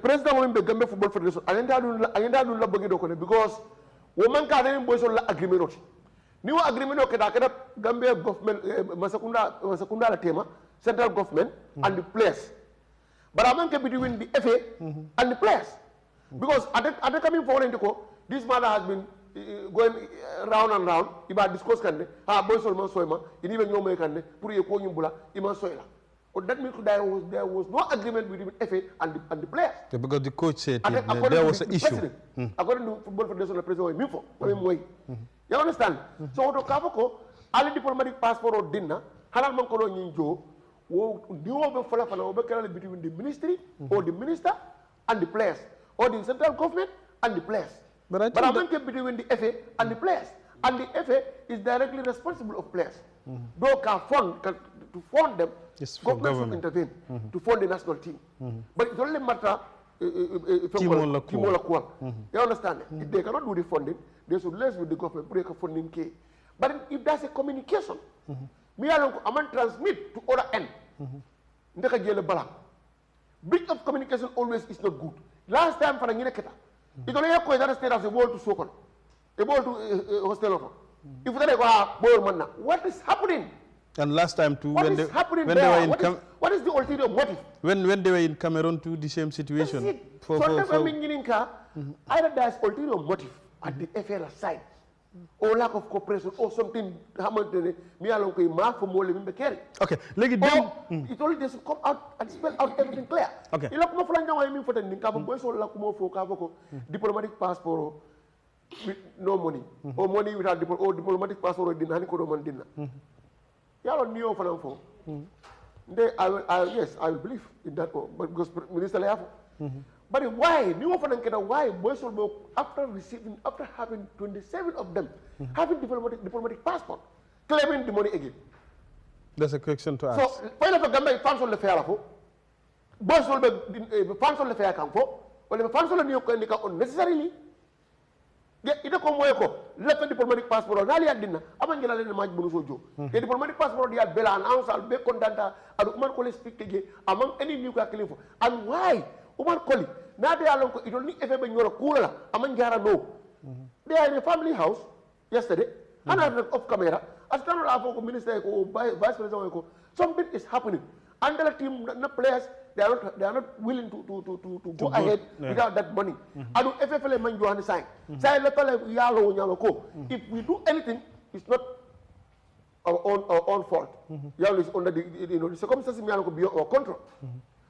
president mo be Gambia Football Federation agenda dun la budget ko ne because wo man ka den boy so la agreement ni wa agreement o kada Gambia government masakunda la tema central government and the players but among between the FA and the players because at the coming forward ko this matter has been going round and round iba discuss kande boy sol man soyma ini be ñomay kande pour ye ko ñumbula iman soyla or that means there was no agreement between FA and the players because the coach said there was an issue according to Football Federation the president mi fo moy you understand? So to kafako ali diplomatic passport or dinner halal man ko do ñinjo wo diwo be fala fala be kala between the ministry or the minister and the players or the central government and the players but I think between the FA and the players and the FA is directly responsible of players though can to fund them government should intervene to fund the national team but it only matter you understand? If they cannot do the funding, they should liaise with the government, break a funding key. But if there's a communication, me alone, I man transmit to other end. Bit of communication always is not good. Last time for Keta, ito le ko da state as a ball to sokon a ball to hostel if they go ball manna what is happening? And last time too, what is happening there? What is the ulterior motive? When they were in Cameroon too, the same situation. That's it. So either there's ulterior motive at the FLA side, or lack of cooperation, or something. Okay, it only just come out and spell out everything clear. Okay. Diplomatic passport with no money, or money without diplomatic passport or dinner. Yes, I will believe in that one, but because Minister Leafo. But why? Why after having 27 of them having diplomatic passport, claiming the money again? That's a question to ask. So, when the Gambia funds on the fair, boys will be funds on the fair come for, or the funds on the new unnecessarily. Ito ko moy ko left diplomatic passport na liya dinna amangela len maj bunu sojo e diplomatic passport dia bela an ansal be contenta adu umar ko speak ke among any new ka kelifo and why umar koli na de alon ko idol ni efe be nyoro kula amang jara no they are in a family house yesterday and off camera as tan la ko minister ko vice president ko something is happening and the team na players they are not willing to go ahead without that money. Adu FFL man Johan sign. Say if we do anything, it's not our own fault. Yalo is under the circumstances beyond our control.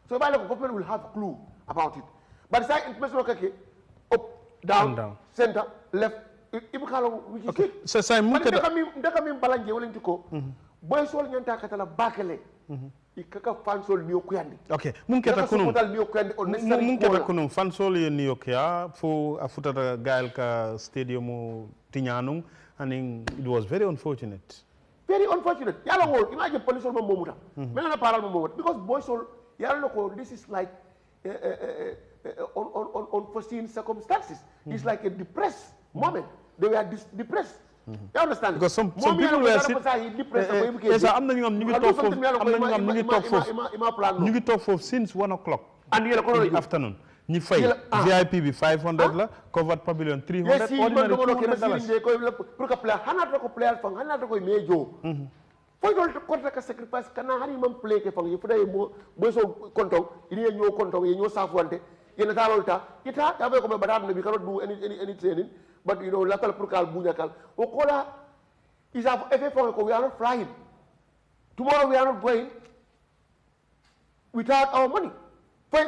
So the government will have a clue about it. But say information up, down, center, left. Which is it. So say balanje willing to go. Boys all nyanta katala bakele. Okay, mumketa kunum fansol ye niyokia fo afutata gael ka stadium Tiñanung and it was very unfortunate. Very unfortunate. Yalla wol imagine police all momuta. Mena paral momuta because boys all yalla ko this is like unforeseen circumstances. It's like a depressed moment. They were depressed. You understand? Because some people were yes, I'm not you talk for since 1 o'clock in the afternoon. You fay VIP be 500 la covered pavilion 300 yes, ordinary $200. Pour que player hanata ko player fang hanata ko mejo. Foi do contract sacrifice kana hani mam play ke fang yifuda bo so kontong ini ñoo kontong ye ñoo safuante yena talolta kita yabe ko be badam bi cannot do any training. But you know, local Purkal Bunyakal, Okola is a FFO, we are not flying. Tomorrow we are not going without our money. They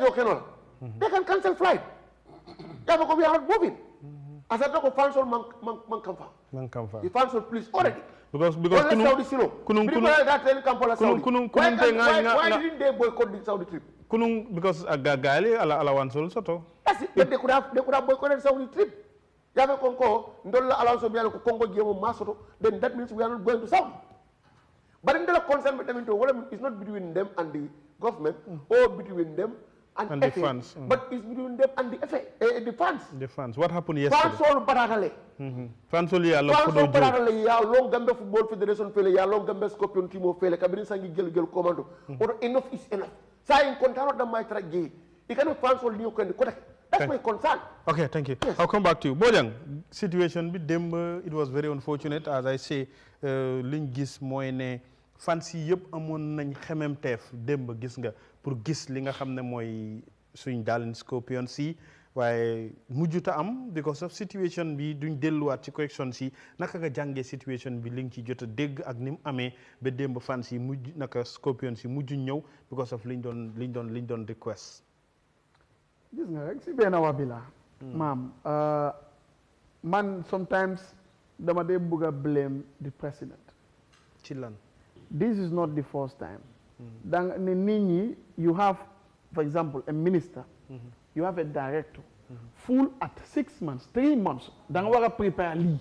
can cancel flight. We are not moving. As I talk of financial Mankamfa. The financial police already. Because why didn't they boycott the Saudi trip? Because Gagali allowance also. That's it. But they could have boycotted the Saudi trip. Then that means we are not going to Saudi. But in the concern it's not between them and the government or between them and the funds. But it's between them and the FA, the funds. The funds. What happened yesterday? Funds Baratale. Funds Baratale, ya long Gambia Football Federation fele, ya long Gambia Scorpion Timo fele, Kabin Sangi Gel Commando. Or enough is enough. Saying Contano da Maitra Gay. You cannot funds new kind of that's my concern. Okay, thank you. Yes. I'll come back to you. Bojang, situation with them, it was very unfortunate. As I say, Lingis Moine, fancy yup amon nañ xemem teef demb gis nga pour gis li nga xamne moy suñ dalin Scorpion si waye mujuta am because of situation bi duñ delluwaat ci correction si naka nga jàngee situation bi li nga ci jot a dégg ak nim amee ba demb fans yi mujj naka Scorpion si mujj ñëw because of liñ doon request. Gis nga rek si benn wax bi la maam man sometimes dama dee bëgg a blame the president ci lan this is not the first time dang ne nit ñi you have for example a minister you have a director full at 6 months 3 months da nga war a prepare lii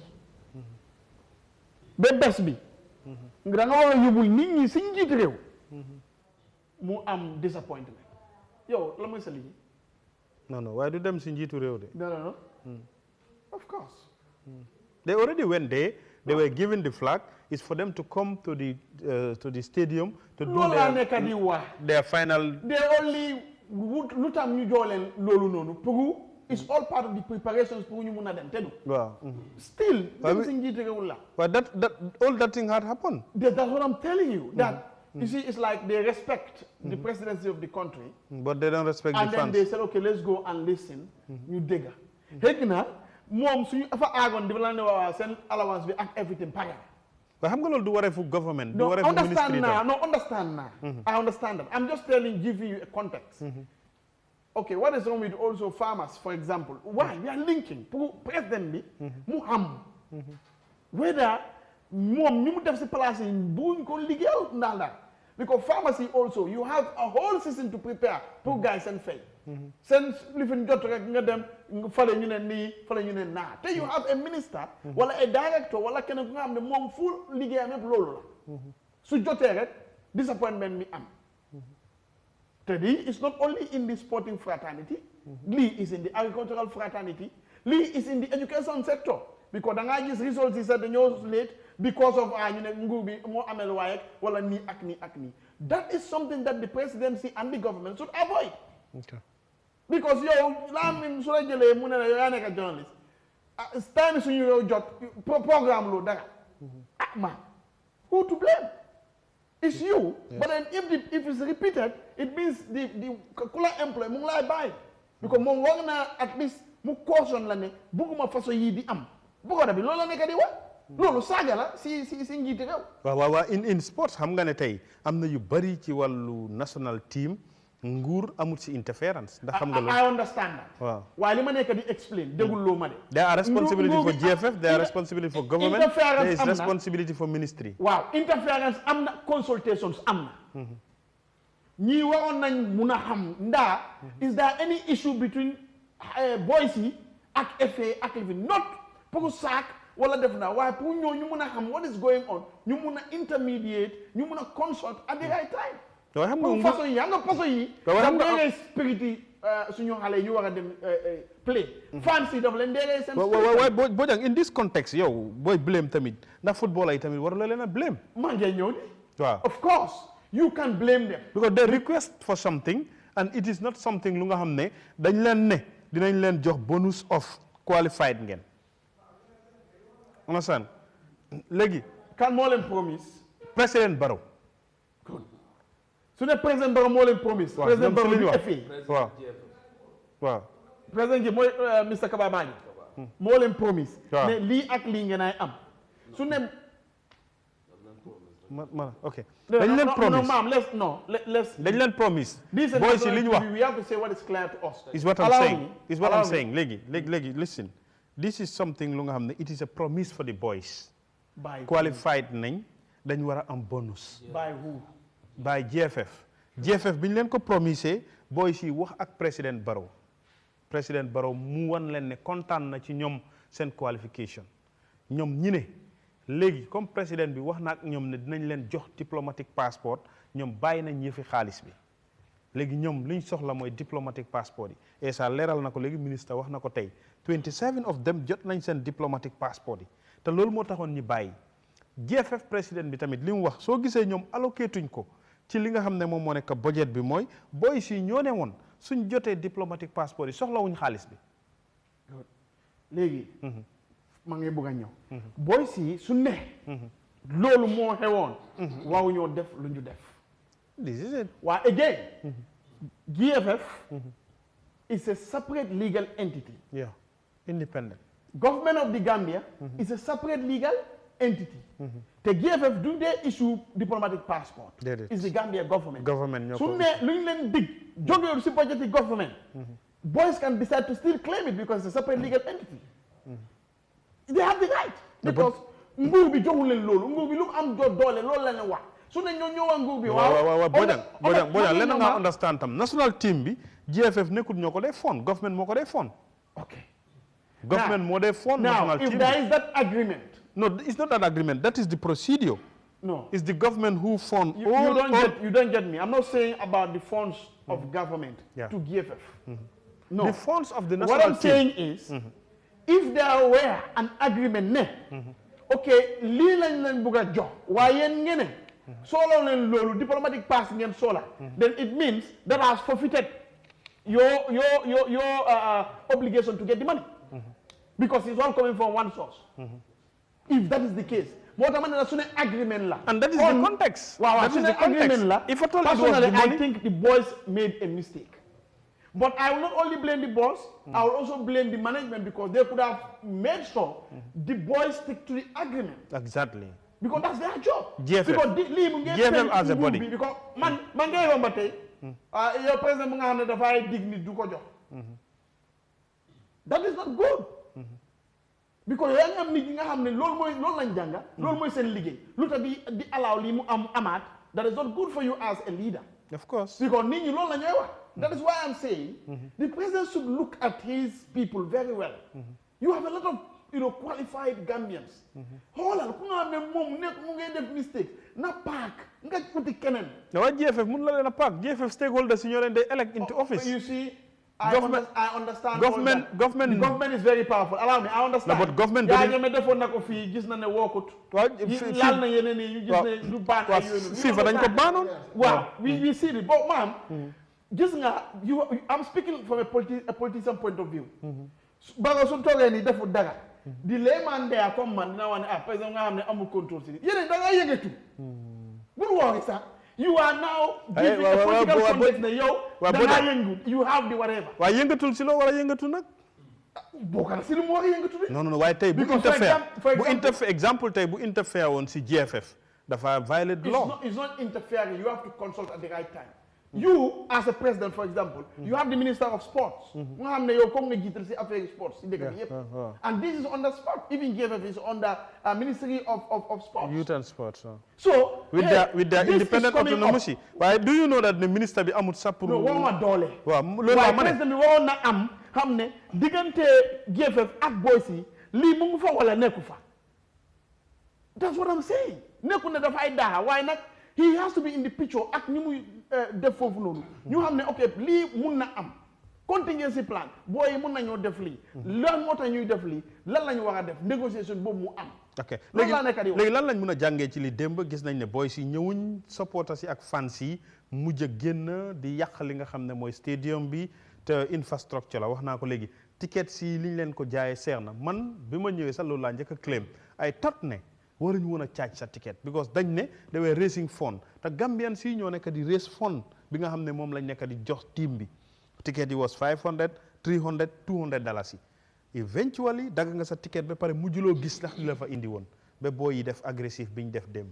ba bés bi da nga war a yóbbul nit ñi si njiit réew mu am disappointment yow la mooy sa liggéey No, why do them sinjitu réew de? No. Of course. They already went there. They were given the flag. It's for them to come to the stadium to do their final. They only lutam ñu jolen lolu nonu pour it's all part of the preparations pour ñu mëna dem tédu waaw still dem ci ngité réew la but that all that thing had happened that's what I'm telling you that you see it's like they respect the presidency of the country but they don't respect the fans and then they said okay let's go and listen ñu dégga xégna mom suñu afa agon di la né wa sen allowance bi ak everything paga but xam nga lolu du waré fu government du waré fu ministry understand now I understand that I'm just giving you a context okay what is wrong with also farmers for example why we are linking pour president bi mu xam whether mom ñu mu def ci place yi buñ ko liggéew ndal because pharmacy also you have a whole season to prepare pour guys and fail sen lifin jot rek nga dem fale ñu ne nii fale ñu ne naa te you have a minister wala a director wala kenn ku nga xam ne moom full liggéeyam yëpp loolu la su jotee rek disappointment mi am te di it's not only in the sporting fraternity lii is in the agricultural fraternity lii is in the education sector because da ngaa gis results yi sax dañoo late because of ñu ne nguur bi moo amel waaye wala nii ak nii ak nii that is something that the presidency and the government should avoid because yow laa min su la jëlee mu ne la yow yaa nekk journalist time suñu yow jot programme lu dara man who to blame it's you but then if it's repeated it means the kula employee mu ngi lay bàyyi because moom war na at least mu caution la ne bugguma façon yii di am bu ko bi loolu la nekk di wax loolu saaga la si njiiti réew waaw in sports xam nga ne tey am na yu bari ci wàllu national team nguur amul si interference ndax xam nga loolu I understand that waaw waaye li ma nekk di explain déggul loo ma de there are responsibility for GFF there are responsibility for government there is responsibility for ministry waaw interference am na consultations am na ñii waroon nañ mun a xam ndaa is there any issue between boys yi ak FA ak lifin not pour saak wala def na waaye pour ñoo ñu mun a xam what is going on ñu mun a intermediate ñu mun a consult at the right time xam nga façon yi nga façon yi daf ngay spirit yi suñu xale yi ñu war a dem play fans yi daf leen déggee seen waaw boo jàng in this context yow booy blame tamit ndax football yi tamit war la leen a blame maa ngi ñëw di waaw of course you can blame them because they request for something and it is not something lu nga xam ne dañ leen ne dinañ leen jox bonus of qualified ngeen understand léegi kan moo leen promise président Barrow su ne président Barrow moo leen promise président Barrow di FA waaw président ji mooy Mr Kababani moo leen promise ne lii ak lii ngeen ay am su ne ok dañ leen promise dañ leen promise boy si li ñu wax we have to say what is clear to us is what I'm saying léegi listen this is something lu nga xam ne it is a promise for the boys qualified nañ dañ war a am bonus by who by GFF bi ñu leen ko promisé boys yi wax ak président Barrow mu wan leen ne kontaan na ci ñoom seen qualification ñoom ñi ne léegi comme président bi wax na ak ñoom ne dinañ leen jox diplomatic passport ñoom bàyyi nañ yëfi xaalis bi léegi ñoom liñ soxla mooy diplomatic passport yi et ça leeral na ko léegi ministre wax na ko tey 27 of them jot nañ seen diplomatic passport yi te loolu moo taxoon ñi bàyyi GFF président bi tamit li mu wax soo gisee ñoom alloqué tuñ ko ci li nga xam ne moom moo nekk budget bi mooy boy si ñoo ne woon suñ jotee diplomatic passport yi soxlawuñ xaalis bi léegi ma ngi bëgg a ñëw boy si su ne loolu moo xewoon waaw ñoo def lu ñu def this is it waaye again GFF is a separate legal entity independent government of the Gambia is a separate legal entity te GFF do they issue diplomatic passport is the Gambia government ñoo su ko ne lu ñu leen dig jógewul si budget government boys can decide to still claim it because it's a separate legal entity they have the right because nguur bi joxul leen loolu nguur bi lu am doole loolu la ne wax su ne ñoo ñëwaa nguur bi waaw bojang leen nga understand tam national team bi GFF nekkul ñoo ko dee fond government moo ko dee fond government moo dee fond national team if there is that agreement no it's not that agreement that is the procedure no it's the government who fund you don't get me I'm not saying about the funds of government to GFF no the funds of the national team what I'm saying is if there were an agreement ne okay lii lañ leen bëgg a jox waaye yéen ngeen sooloo leen loolu diplomatic pass ngeen soola then it means that has forfeited your obligation to get the money. Because it's all coming from one source. If that is the case, what I mean is an agreement la. And that is the context. Wow, that is the context. La. If at all personally, it was the money, I think the boys made a mistake. But I will not only blame the boss, I will also blame the management because they could have made sure the boys stick to the agreement. Exactly. Because that's their job. GFF. Because GFF as a body. Because man ngay romba tay your president nga xamne da fay dig nit du ko jox. That is not good. Because ya nga am nit nga xamne lool lañ janga, lool moy sen liggéey. Luta di allow li mu amat, that is not good for you as a leader. Of course. Because nit ñi lool la ñoy wax. That is why I'm saying the president should look at his people very well. You have a lot of qualified Gambians. Holal ku nga xamne mom nek mu ngay def mistakes na pack nga uti kenen. No, GFF mun la leen pack. GFF stakeholders ñoo leen they elect into office. You see, I understand. Government is very powerful. Allow me, I understand. No, but government Yahya Jammeh defoon na ko fii gis na ne wookut. Laal na yeneen yi ñu gis ne du baan ay yoonu. FIFA dañ ko baanoon. Waaw, we see it. But ma'am, gis nga I'm speaking from a politician point of view. Ba nga su toogee ni defut dara. Di layman there comme man dina wax ne président nga xam ne amul contrôle si yéen da nga yëngatu. Bul worry sax. You are now giving a political context na yow da nga yëngu. You have the whatever. Waaye yëngatul si loo war a yëngatu nag. Bokk si lu mu war a yëngatu de. Non waaye tey bu interfere woon si GFF dafa violate law. It's not interfering. You have to consult at the right time. You, as a president, for example, you have the Minister of Sports. And this is under sport. Even GFF is under Ministry of Sports. Youth and Sports. So, with their independent autonomy. Why do you know that the minister be amut sapuru? No, wama dole. Why president mi wona am xamne digante GFF ak boys yi li mu ngi fa wala nekku fa. That's what I'm saying. Nekku ne dafa ay daha. Why not? He has to be in the picture ak ni muy def fofu nonu ñu xamne okay li mun na am contingency plan boy mun nañu def li lan mota ñuy def li lan lañu wara def négociation bobu mu am. Ok léegi lan lañ mun a jàngee ci li démb gis nañ ne boys yi ñëwuñ supporters yi ak fans yi mujj a génn di yàq li nga xam ne mooy stadium bi te infrastructure la wax naa ko léegi tickets yi liñ leen ko jaayee seer na man bi ma ñëwee sax loolu laa njëkk a claim ay tot ne waruñu woon a charge sa ticket because dañ ne they were raising fund te Gambian si ñoo nekk di raise fund bi nga xam ne moom lañ nekk di jox team bi ticket yi was $500 $300 $200 yi eventually dagg nga sa ticket ba pare mujjuloo gis ndax li la fa indi woon ba boo yi def agressif bi ñu def démb.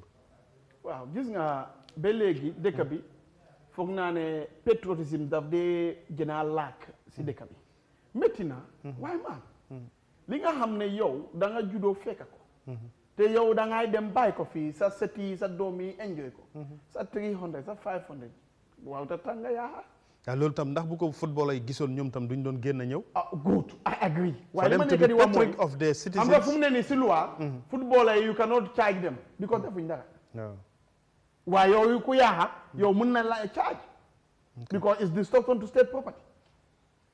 waaw gis nga ba léegi dëkk bi foog naa ne patriotisme daf dee gën a laak si dëkk bi métti na waaye maam li nga xam ne yow da nga juddoo fekk ko te yow da ngay dem bàyyi ko fii sa sët yi sa doom yi enjoy ko sa 300 sa 500 waaw te tànga yaa loolu tam ndax bu ko football ay gisoon ñoom tam duñ doon génn ñëw. Good, I agree. Waaye li ma nekk di wax mooy of the citizens. xam nga fu mu ne nii si loi football you cannot charge them because defuñ dara. waaye yow ku yaaxa yow mën na la charge because it's destruction to state property.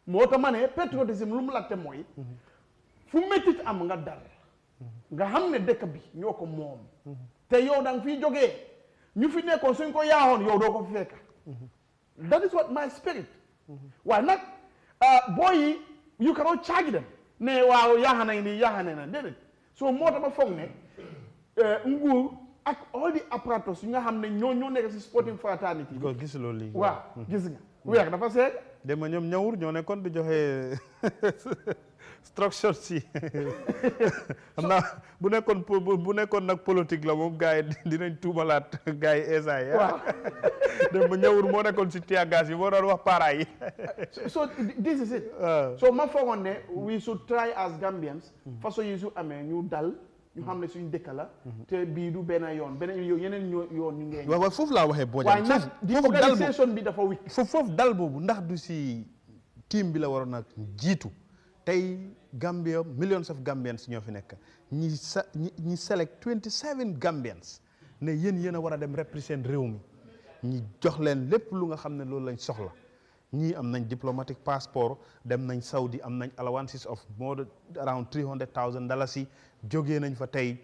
moo tax ma ne patriotisme lu mu laajte mooy fu métti am nga dal nga xam ne dëkk bi ñoo ko moom te yow da nga fiy jógee ñu fi nekkoon suñ ko yaaxoon yow doo ko fi fekk. That is what my spirit. Why not? Boy, you cannot charge them. Ne wow yahana ni yahana na did it. So more than a phone ngu ak all the apparatus nga xamne ñoo nekk ci sporting fraternity. Ko gis lo li. Waaw, gis nga. Weex dafa seet. Dema ñoom ñawur ñoo nekkoon di joxe structure si xam naa bu nekkoon nag politique la moom gars yi dinañ tuumalaat gars yi esaay dem ba ñawur moo nekkoon si tiagas yi moo doon wax para yi so this is it so ma foogoon ne we should try as Gambians façon yi su amee ñu dal ñu xam ne suñu dëkk la te bii du benn yoon beneen yeneen yoon ñu ngeen waaw foofu laa waxee boo waaye nag di organisation bi dafa weak foofu dal boobu ndax du si team bi la waroon a jiitu tey Gambia millions of Gambians ñoo fi nekk ñi select 27 Gambians ne yéen a war a dem represent réew mi ñi jox leen lépp lu nga xam ne loolu lañ soxla ñii am nañ diplomatic passport dem nañ Saudi am nañ allowances of more around $300,000 yi jógee nañ fa tey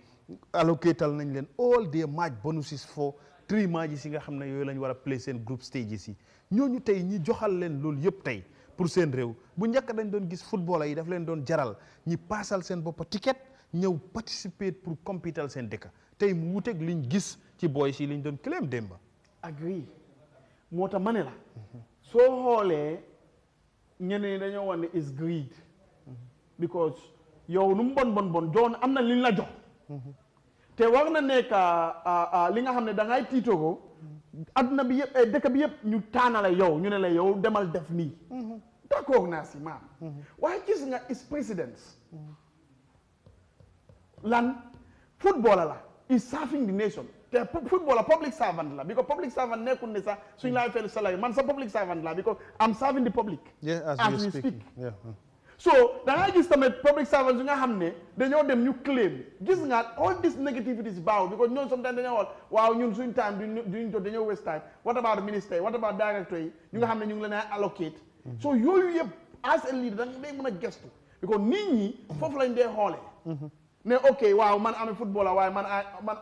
allocatal nañ leen all their match bonuses for 3 matches yi nga xam ne yooyu lañ war a play seen group stages yi ñooñu tey ñi joxal leen loolu yëpp tey pour seen réew bu njëkk dañ doon gis footballeur yi daf leen doon jaral ñi paasal seen bopp ticket ñëw participer pour compétal seen dëkk tey mu wuteeg liñ gis ci boys yi liñ doon claim démba agree moo tax ma ne la soo xoolee ñeneen dañoo wax ne is greed because yow nu mu bon joon am na liñ la jox te war na nekk li nga xam ne da ngay tiitoo adduna bi yëpp dëkk bi yëpp ñu taanale yow ñu ne la yow demal def nii d'accord naa si maam waaye gis nga is présidence lan footballer la is serving the nation te footballer public servant la because public servant nekkul ne sax suñ laay fay salary man sa public servant la because I'm serving the public as we speak so da ngay gis tamit public servants yi nga xam ne dañoo dem ñu claim gis nga all this negativity is baaw because ñoom sometimes dañoo xool waaw ñun suñ time duñ jot dañoo waste time what about minister what about director yi ñu nga xam ne ñu ngi leen a allocate so yooyu yëpp as a leader da nga day mën a gestu because nit ñi foofu lañ dee xoolee ne ok waaw man am footballer waaye man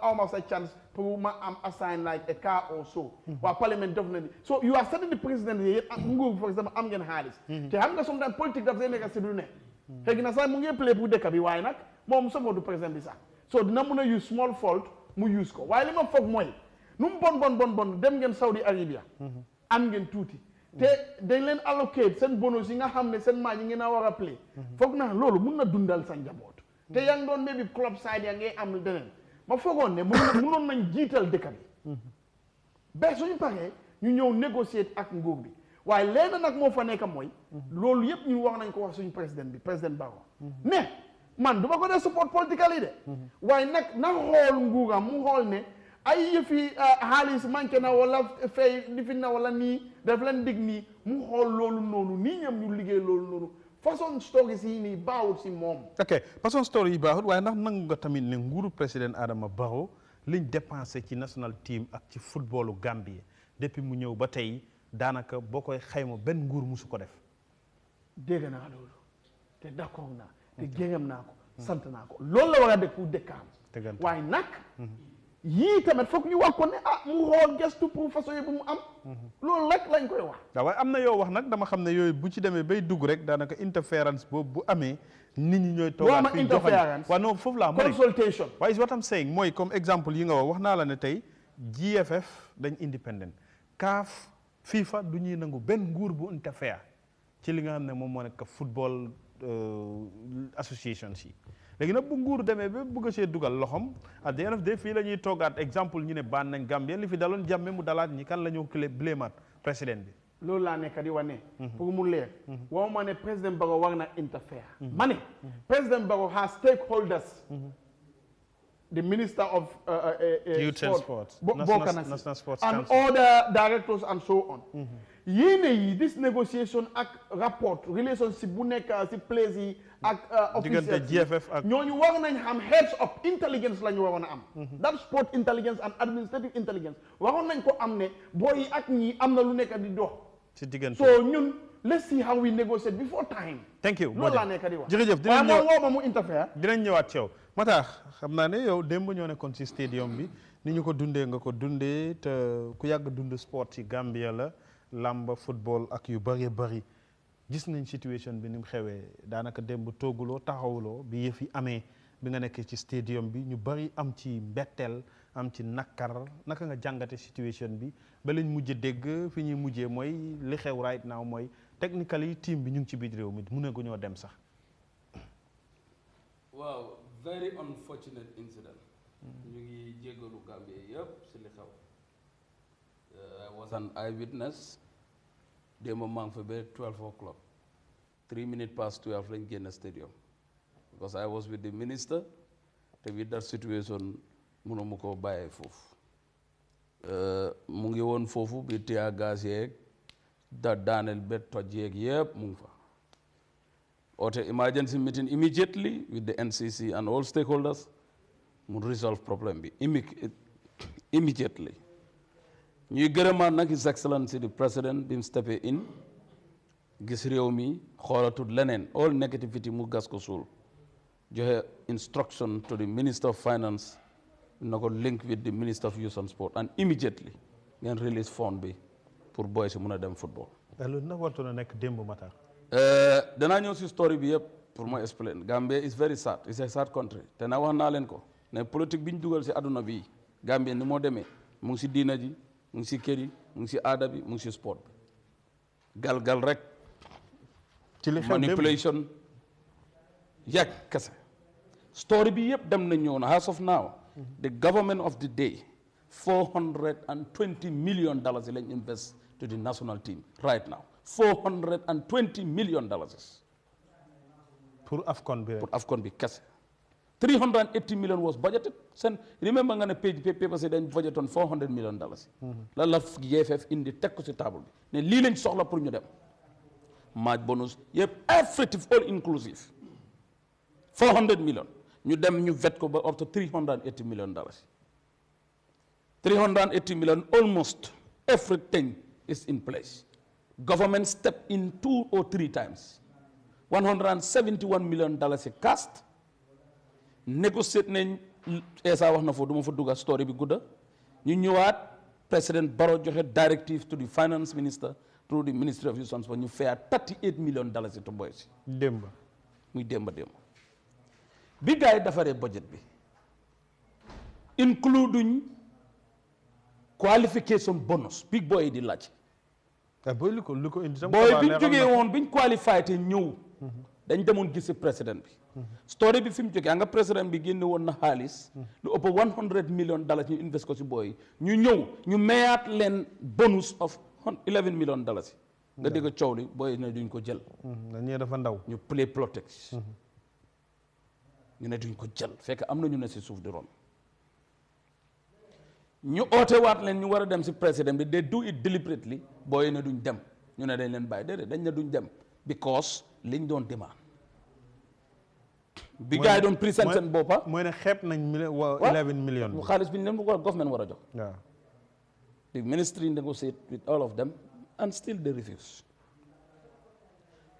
awma sa chance pour ma am assign like a car or so waaw parliament definitely so you are setting the president yi yëpp nguur for exemple am ngeen xaalis te xam nga sometimes politique daf day nekk si du ne xëy na sax mu ngi play pour dëkk bi waaye nag moom sama du président bi sax so dina mën a use small fault mu use ko waaye li ma foog mooy nu mu bon dem ngeen Saudi Arabia am ngeen tuuti te dañ leen allocate seen bonus yi nga xam ne seen match yi ngeen a war a play foog naa loolu mun na dundal sa njaboot te yaa ngi doon maybe club side yaa ngay am deneen ma foogoon ne mënoon nañ jiital dëkk bi ba suñu paree ñu ñëw négocier ak nguur bi waaye léegi nag moo fa nekk mooy loolu yëpp ñu wax nañ ko wax suñu président bi président Barrow mais man du ma ko dee support political yi de waaye nag na xool nguuram mu xool ne ay yëfi xaalis manqué na wala fay lifi na wala nii daf leen dig nii mu xool loolu noonu nii ñam ñu liggéey loolu noonu façon story si nii baawut si moom. ok façon story yi baawut waaye ndax nangu nga tamit ne nguuru président Adama Barrow liñ dépensé ci national team ak ci footballu Gambie depuis mu ñëw ba tey daanaka boo koy xayma benn nguur musu ko def. dégg naa loolu te d'accord naa te gërëm naa ko sant naa ko loolu la war a def pour dëkkaam. waaye nag. yii tamit foog ñu wax ko ne mu xool gestu pour façon yi bu mu am loolu rek lañ koy wax waaw waaye am na yoo wax nag dama xam ne yooyu bu ci demee bay dugg rek daanaka interférence boobu bu amee nit ñi ñooy toogaat fii joxañ waaw non foofu laa consultation waaye is what I'm saying mooy comme exemple yi nga wax naa la ne tey GFF dañ independent CAF FIFA du ñuy nangu benn nguur bu interfère ci li nga xam ne moom moo nekk football association si léegi nag bu nguur demee ba bëgg a see dugal loxom at the end of the day fii la ñuy toogaat exemple ñu ne baan nañ Gambie li fi daloon Jammeh mu dalaat ñi kan la ñoo blémaat président bi loolu laa nekk di wane pour mu leer waaw ma ne président Barrow war na interfere ma ne président Barrow has stakeholders the minister of youth and sports national sports and other directors and so on yéene yi this negotiation ak rapport relationship bu nekk si place yi ak diggante GFF ak ñooñu war nañ xam heads of intelligence la ñu waroon a am that sport intelligence and administrative intelligence waroon nañ ko am ne booy yi ak ñi am na lu nekk di dox si diggante so ñun let's see how we negotiate before time thank you loolu laa nekk di wax jërëjëf dinañ ñëwaat ci yow Matar xam naa ne yow démb ñoo nekkoon si stadium bi ni ñu ko dundee nga ko dundee te ku yàgg dund sport ci Gambia la lamba football ak yu bari bari gis nañ situation bi ni mu xewee daanaka démb tooguloo taxawuloo bi yëf yi amee bi nga nekkee ci stadium bi ñu bari am ci mbetteel am ci nakkar naka nga jàngate situation bi ba lañ mujj dégg fi ñuy mujjee mooy li xew right now mooy technically team bi ñu ngi ci biir réew mi mun gu ñoo dem sax. waaw very unfortunate incident. ñu ngi jéggalu Gambie yëpp si li xew. I was an eyewitness. démb maa ngi fa ba 12 o'clock 3 minutes past 12 lañ génn stadium because I was with the minister te with that situation mënuma koo bàyyee foofu mu ngi woon foofu bi tear gas yeeg daaneel ba toj yeeg yëpp mu ngi fa oote emergency meeting immediately with the NCC and all stakeholders mu resolve problème bi immediately ñuy gërëmaat nag His Excellency the President bi mu steppé in gis réew mi xoolatul leneen all negativity mu gas ko suul joxe instruction to the Minister of Finance na ko link with the Minister of Youth and Sport and immediately ngeen release fund bi pour boy si mun a dem football. loolu nag wartoon na nekk démb Matar. danaa ñëw si story bi yëpp pour ma explain. Gambia is very sad, it's a sad country te na wax naa leen ko ne politique bi ñu dugal si àdduna bi Gambia ni moo demee mu ngi si diina ji mu ngi si kër yi mu ngi si aada bi mu ngi si sport bi gal rek ci li xew manipulation yàgg kese story bi yëpp dem na ñëw na as of now the government of the day $420 million lañ invest to the national team right now $420 million pour AFCON bi rek pour AFCON bi kese 380 million was budgeted sen remember nga ne paper si dañ budget on $400 million la GFF indi teg ko si table bi ne lii lañ soxla pour ñu dem match bonus yëpp everything all inclusive 400 million ñu dem ñu vet ko ba up to $380 million 380 million almost everything is in place government step in 2 or 3 times $171 million cast negotiate nañ esa wax na fo duma fa dugga story bi gudda ñu ñëwaat président Barrow joxe directive to the finance minister through the ministry of youth and sport ñu faya $38 million to boys démba muy démba bi gars yi defaree budget bi including qualification bonus big boy yi di laaj boy lu ko indi tam boy biñ jógee woon biñ qualifié te ñëw dañ demoon gis président bi story bi fi mu jógee nga président bi génne woon na xaalis lu ëpp $100 million ñu invest ko si boy ñu ñëw ñu mayaat leen bonus of $11 million nga dégg coow li boy ne duñ ko jël dañee dafa ndaw ñu play politics ñu ne duñ ko jël fekk am na ñu ne si suuf di ron ñu oote waat leen ñu war a dem si président bi they do it deliberately booy ne duñ dem ñu ne dañ leen bàyyi déedéet dañ ne duñ dem because liñ doon demand bi gars yi doon présent seen boppa mooy ne xeeb nañ 11 million xaalis bi ñu leen ko government war a jox waaw the ministry negotiate with all of them and still they refuse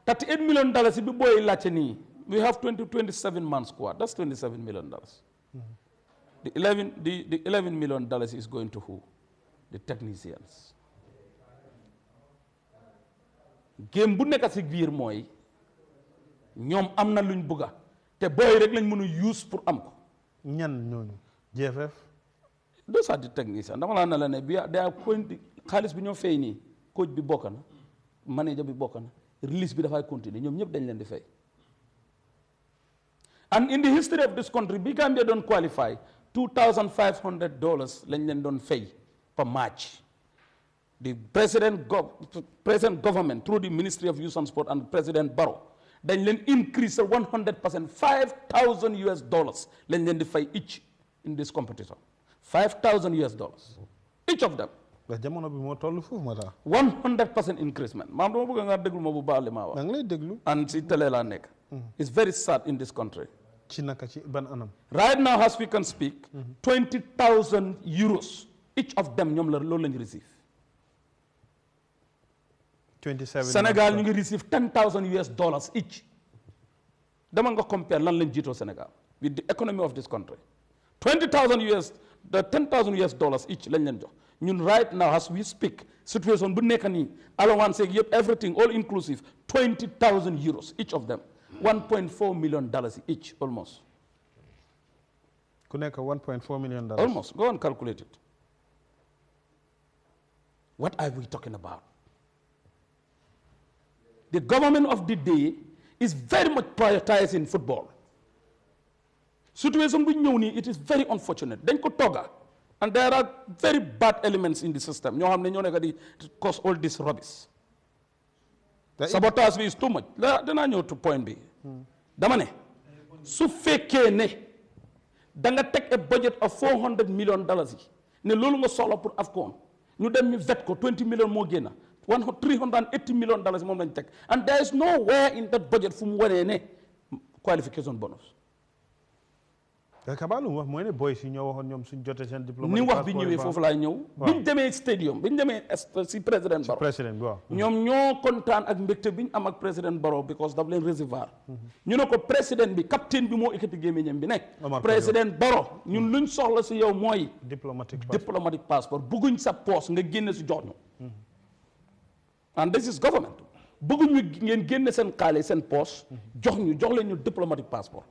$38 million bi booy laajte nii we have 27 man squad that's $27 million the $11 million is going to who? The technicians. Game bu nekk ci biir mooy ñoom am na luñ bëgga te booy rek lañ mën a use pour am ko. ñan ñooñu GFF. those are the technicians dama laa ne la ne bi daa xaalis bi ñoo fay nii coach bi bokk na manager bi bokk na release bi dafay continuer ñoom ñëpp dañ leen di fay. and in the history of this country bi Gambia doon qualify $2,500 lañ leen doon fay per match. The president government through the Ministry of Youth and Sport and President Barrow dañ leen increase 100% $5,000 lañ leen di fay each in this competition $5,000 each of them. ndax jamono bi moo toll foofu moo tax. 100% increasement maam dama bëgg nga déglu ma bu baax li ma wax. da nga lay déglu. and si télé laa nekk. It's very sad in this country. ci naka ci ban anam. Right now as we can speak. 20,000 euros each of them ñoom la loolu lañu receive. 27 Sénégal ñu ngi receive $10,000 each. dama nga compare lan lañ jiitoo Sénégal with the economy of this country. $10,000 each lañ leen jox ñun right now as we speak situation bu nekk nii allowance yëpp everything all inclusive 20,000 euros each of them. $1.4 million each almost. ku nekk $1.4 million. Almost. Go and calculate it. What are we talking about? The government of the day is very much prioritizing football. Situation with ñëw nii it is very unfortunate. dañ ko togga and there are very bad elements in the system ñoo xam ne ñoo nekk di cause all this rubbish. Sabotage bi is too much danaa ñëw to point bi dama ne su fekkee ne da nga teg a budget of $400 million yi ne loolu nga soxla pour AFCON ñu dem ñu vet ko 20 million moo génna $380 million moom lañ teg and there is nowhere in that budget fu mu waree ne qualification bonus. Kabaalu wax mooy ne boys yi ñoo waxoon ñoom suñ jotee seen diplôme. ni wax bi ñëwee foofu laay ñëw. biñ demee stadium biñ demee si président Barrow. président waaw. ñoom ñoo kontaan ak mbégte biñ am ak président Barrow because daf leen recevoir. ñu ne ko président bi capitaine bi moo ekkati gémmiñam bi nekk. président Barrow ñun luñ soxla si yow mooy. diplomatic passeport bugguñ sa poste nga génne si jox ñu. and this is government. bëgguñu ngeen génne seen xaalis seen poche jox leen ñu diplomatic passeport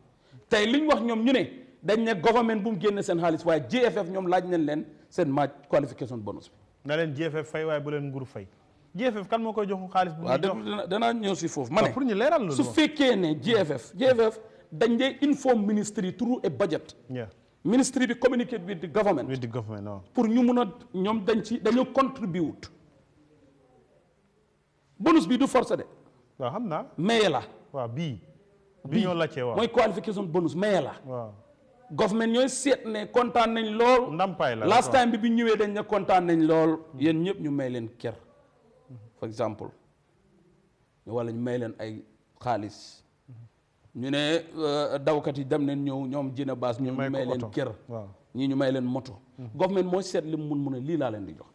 tey li ñu wax ñoom ñu ne dañ ne government bu mu génne seen xaalis waaye GFF ñoom laaj nañ leen seen match qualification bonus bi. na leen GFF fay waaye bu leen nguur fay GFF kan moo koy jox xaalis bu muy jox waaw danaa ñëw si foofu ma ne pour ñu leeral loolu su fekkee ne GFF dañ dee inform ministry through a budget. ministry bi communicate with the government. pour ñu mun a ñoom dañoo contribute. bonus bi du forcé de. waaw xam naa. maye la. waaw bii ñoo laajte waaw mooy qualification bonus maye la. waaw. government ñooy seet ne kontaan nañ lool. ndampaay la last time bi ñëwee dañ ne kontaan nañ lool. yéen ñëpp ñu may leen kër. for exemple wala ñu may leen ay xaalis. ñu ne dawkat yi dem nañ ñëw ñoom jëna baas ñu may leen kër. ñii ñu may leen moto. government mooy seet li mu mun a lii laa leen di jox.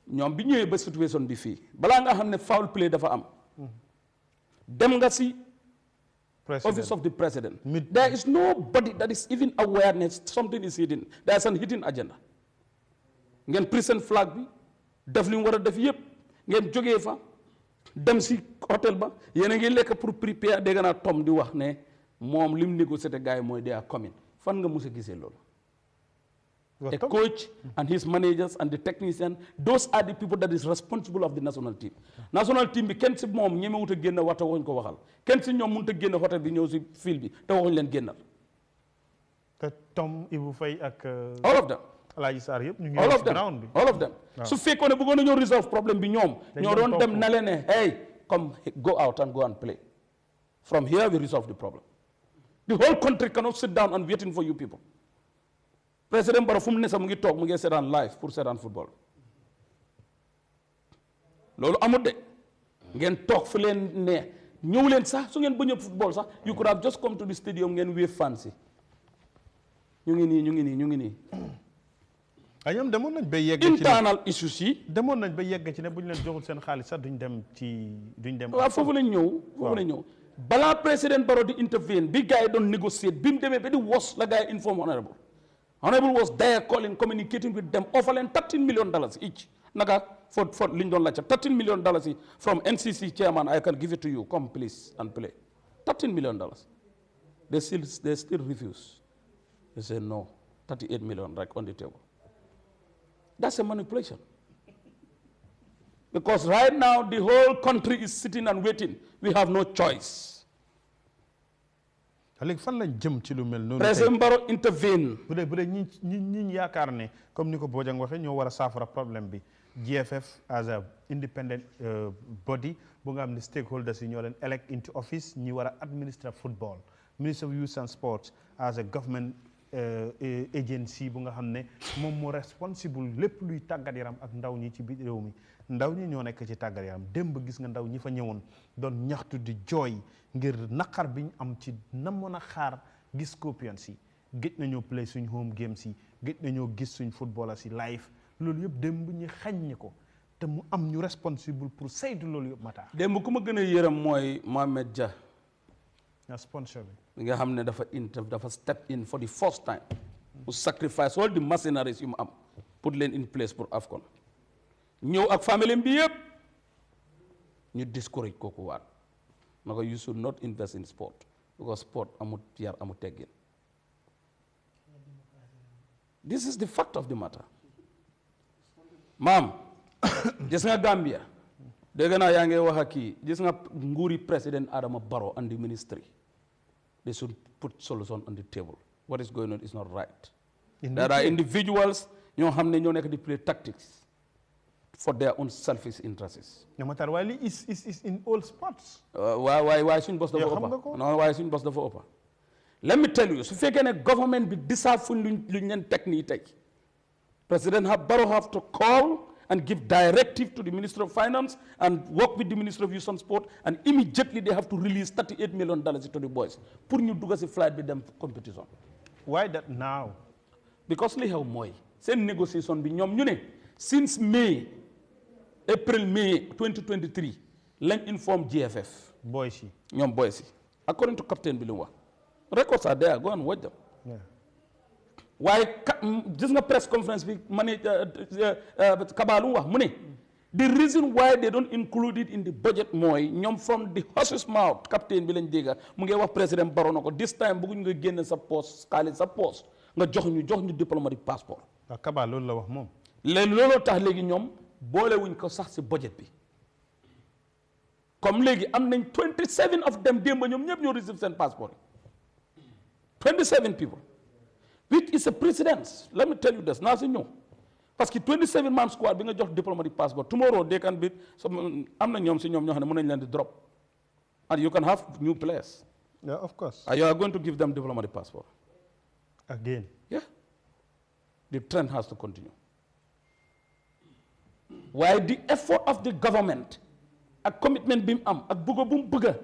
ñoom bi ñëwee ba situation bi fii balaa nga xam ne foul play dafa am. dem nga si. office of the president. There is nobody that is even awareness something is hidden. There is an hidden agenda. ngeen present flag bi def li mu war a def yëpp ngeen jógee fa dem si hôtel ba yéen a ngi lekk pour prepare dégg naa Tom di wax ne moom lim négocié gars yi mooy they are coming fan nga mus a gisee loolu. A coach and his managers and the technician, those are the people that is responsible of the national team. National team bi kenn si moom ñemewut a génn waxta waxuñ ko waxal kenn si ñoom mënut a génn hôtel bi ñëw si field bi te waxuñ leen génnal. te Tom Ibou Faye ak. all of them. Alaaji Sarr yëpp ñu ngi all of them all of them. su fekkoon ne bëggoon nañoo resolve problème bi ñoom. ñoo doon dem na leen ne hey come go out and go and play. From here we resolve the problem. The whole country cannot sit down and waiting for you people. Président Barrow fu mu ne sax mu ngi toog mu ngi seetaan live pour seetaan football loolu amut de ngeen toog fi leen ne ñëw leen sax su ngeen bañ a football sax you could have just come to the stadium ngeen wave fans yi ñu ngi nii. ñoom demoon nañ ba yegg ci internal issues yi. demoon nañ ba yegg ci ne bu ñu leen joxul seen xaalis sax duñ dem. waaw foofu lañ ñëw. balaa président Barrow di intervene bi gars yi doon négocier bi mu demee ba di wos la gars yi informe Honorable was there calling, communicating with them, offering $13 million each. Naga for Lyndon Lacha, $13 million from NCC chairman. I can give it to you. Come please and play. $13 million. They still refuse. They say no. 38 million right on the table. That's a manipulation. Because right now the whole country is sitting and waiting. We have no choice. léegi fan lañ jëm ci lu mel noonu. Président Barrow intervene. bu dee ñi yaakaar ne comme ni ko Bojang waxee ñoo war a saafara problème bi GFF as a independent body bu nga xam ne stakeholders yi ñoo leen elect into office ñi war a administer football Ministry of Youth and Sports as a government agency bu nga xam ne moom moo responsible lépp luy tàggat yaram ak ndaw ñi ci biir réew mi ndaw ñi ñoo nekk ci tàggat yaram démb gis nga ndaw ñi fa ñëwoon doon ñaxtu di jooy ngir naqar bi ñu am ci namoon a xaar gis Scorpions yi gëj nañoo play suñ home games yi gëj nañoo gis suñ footballers yi live loolu yëpp démb ñu xañ ko te mu am ñu responsible pour saytu loolu yëpp Matar. démb ku ma gën a yërëm mooy Mohamed Dia. na sponsor bi nga xam ne dafa step in for the first time. mu sacrifice all the mercenaries yu mu am put leen in place pour AFCON. ñëw ak famille bi yëpp ñu discourage kooku waat na ko you should not invest in sport because sport amut yar amut teggin. This is the fact of the matter. Maam gis nga Gambia dégg naa yaa ngi wax ak kii gis nga nguuri président Adama Barrow and the ministry they should put solution on the table. What is going on is not right. There are individuals ñoo xam ne ñoo nekk di play tactics for their own selfish interests. No matter why is in all sports. Why suñ bos dafa ëppa non waaye suñ bos dafa ëppa. Let me tell you su fekkee ne government bi deserve fuñ luñ leen teg nii tey President Barrow have to call and give directive to the Minister of Finance and work with the Minister of Youth and Sport and immediately they have to release $38 million to the boys pour ñu dugg si flight bi dem competition. Why that now? Because li xew mooy seen négociation bi ñoom ñu ne since April May 2023 lañ inform GFF. boys yi ñoom boys yi according to captain bi lu mu wax records are there go and watch them. waaye gis nga press conference bi ma ne Kaba lu mu wax mu ne The reason why they don't include it in the budget mooy ñoom from the horse's mouth captain bi lañ dégga mu ngi wax président Barrow na ko this time bëgguñ nga génne sa poste xaalis sa poste nga jox ñu diplomatique passeport. waaw Kaba loolu la wax moom. léegi looloo tax léegi ñoom boolewuñ ko sax si budget bi comme léegi am nañ 27 of them démb ñoom ñëpp ñoo receive seen passeport 27 people which is a precedence. Let me tell you this naa si ñëw parce que 27 man squad bi nga jox diplomatic passport tomorrow they can be am na ñoom si ñoom ñoo xam ne mën nañ leen di drop and you can have new players. Yeah, of course. You are going to give them diplomatic passport again. Yeah, the trend has to continue. Why the effort of the government ak commitment bi mu am ak bëgg bu mu bëgg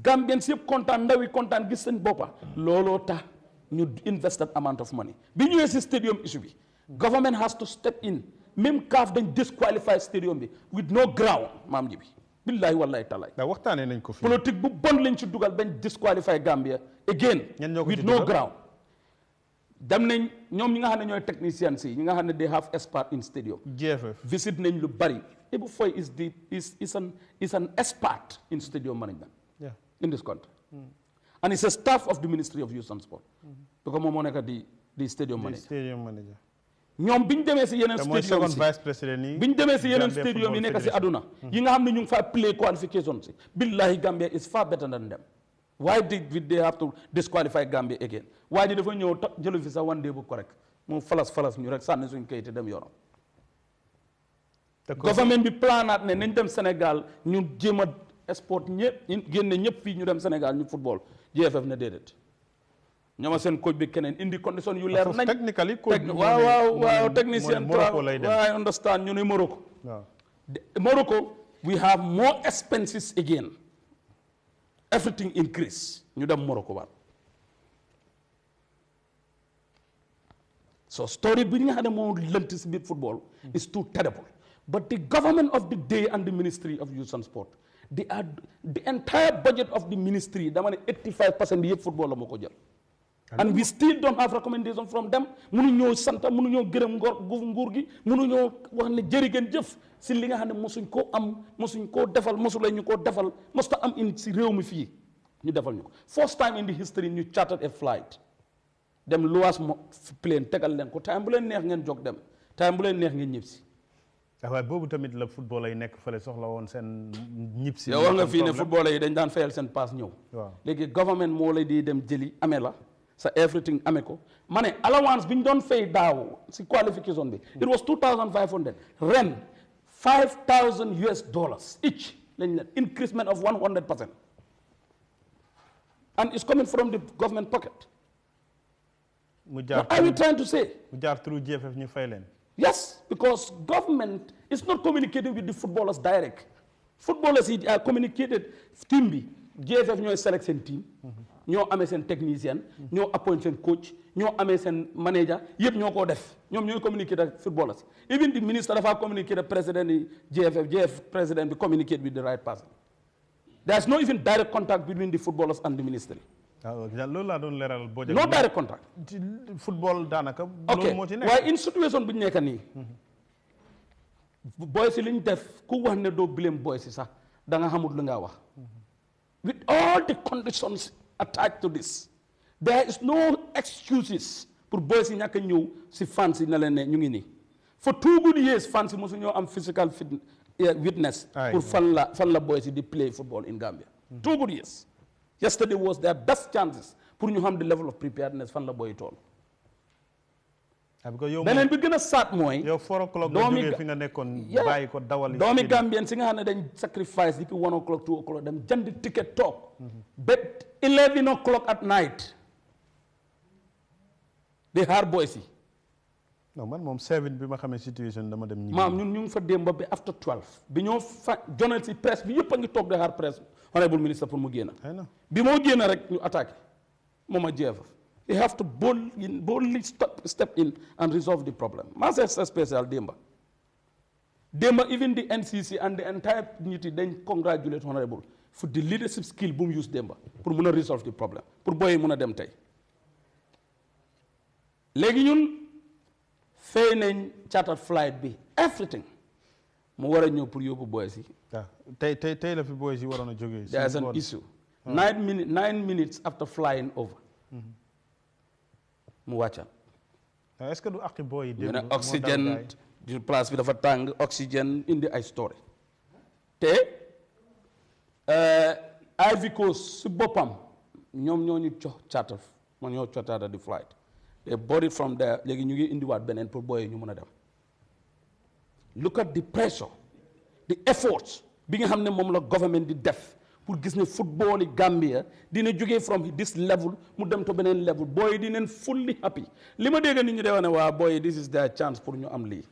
Gambians yëpp kontaan ndaw yi kontaan gis seen boppa looloo tax ñu invest that amount of money bi ñëwee si stadium issue bi government has to step in même CAF dañ disqualify stadium bi with no ground maam ji bi billahi wallahi talaay da waxtaanee nañ ko fii politique bu bon lañ ci dugal bañ disqualify Gambia again with no ground dem nañ ñoom ñi nga xam ne ñooy technicians yi ñi nga xam ne they have expert in stadium GFF visit nañ lu bari Ibu Foy is an expert in stadium management in this country and he's a staff of the Ministry of Youth and Sport because moom moo nekk di stadium manager ñoom bi ñu demee si yeneen stadium si vice président yi bi ñu demee si yeneen stadium yi nekk si aduna yi nga xam ne ñu ngi fa play qualification si billahi Gambia is far better than them. Why did they have to disqualify Gambia again? Why did they ñëw jëlu fi sa one day bu correct moom falas ñu rek sànni suñ kayit dem yoonam government bi planaat ne nañ dem Sénégal ñu jéem a sport ñëpp génne ñëpp fii ñu dem Sénégal ñu football GFF ne déedéet ñooma seen coach bi keneen indi condition yu leer nañ technically waaw technicien I understand ñu ne Morocco we have more expenses again everything increase ñu dem Morocco waat so story bi nga xam ne moo lënt si biir football is too terrible but the government of the day and the Ministry of Youth and Sport the entire budget of the ministry dama ne 85% yëpp football la moo ko jël and we still don't have recommendation from them mënuñoo santa mënuñoo gërëm nguur gi mënuñoo wax ne jërigéen jëf si li nga xam ne mosuñ koo am mosuñ koo defal mosula ñu koo defal mosta am in si réew mi fii ñu defal ñu ko first time in the history ñu chartered a flight dem luwaas plane tegal leen ko time bu leen neex ngeen jóg dem time bu leen neex ngeen ñëpp si waaye boobu tamit la football ay nekk fële soxla woon seen ñib si yow wax nga fii ne football yi dañ daan fayal seen pass ñëw léegi government moo lay di dem jëli amee la sa everything amee ko ma ne allowance bi ñu doon fay daaw si qualification bi it was 2,500 ren $5,000 each lañ leen increasement of 100% and it's coming from the government pocket what are we trying to say mu jaar through GFF ñu fay leen. Yes, because government is not communicating with the footballers direct. Footballers are communicated team bi GFF ñooy select seen team ñoo amee seen technicien ñoo appoint seen coach ñoo amee seen manager yëpp ñoo koo def ñoom ñooy communicate ak footballers even the minister dafa communicate ak président yi GFF président bi communicate with the right person. There is no even direct contact between the footballers and the ministry. loolu laa doon leeral boo no direct contact. football daanaka. loolu moo ci nekk waaye in situation bu ñu nekk nii. boys yi li ñu def ku wax ne doo blame boys yi sax da nga xamut lu nga wax. with all the conditions attached to this there is no excuses pour boys yi ñàkk a ñëw si fans yi na leen ne ñu ngi nii for 2 good years fans yi mosu ñoo am physical witness. pour fan la boys yi di play football in Gambia. 2 good years. Yesterday was their best chances pour ñu xam the level of preparedness fan la booy tool. beneen bi gën a saat mooy. yow 4 o'clock nga jógee fi nga nekkoon bàyyi ko dawali. doomi Gambien si nga xam ne dañ sacrifice depuis 1 o'clock 2 o'clock dem jënd ticket toog. ba 11 o'clock at night. di xaar boys yi. non man moom 7 bi ma xamee situation dama dem. maam ñun ñu ngi fa démb ba after 12. bi ñoo fa journaliste si presse bi yëpp a ngi toog di xaar presse honorable minister pour mu génn. bi moo génn rek ñu attaqué moom a jeefa. they have to boldly step in and resolve the problem. Mass special Demba. Even the NCC and the entire community then congratulate honorable for the leadership skill boom use Demba pour mun a resolve the problem pour boy mun a dem tey. léegi ñun fay nañ charter flight bi everything mu war a ñëw pour yóbbu boys yi. waaw tey la fi boys yi waroon a jógee. there is an issue. 9 minutes after flying over. mu wàcca. est-ce que du àqi boy yi. ñu ne oxygène du place bi dafa tàng oxygène indi ay story. te Ivory Coast si boppam ñoom ñoo ñu jox charter moo ñoo jox charter di flight. they bought it from there léegi ñu ngi indiwaat beneen pour boy yi ñu mën a dem. look at the pressure the efforts bi nga xam ne moom la government di def pour gis ne football yi Gambia dina jógee from this level mu dem to beneen level boy yi dinañ fully happy li ma dégg nit ñi day wax ne waa boy yi this is their chance pour ñu am lii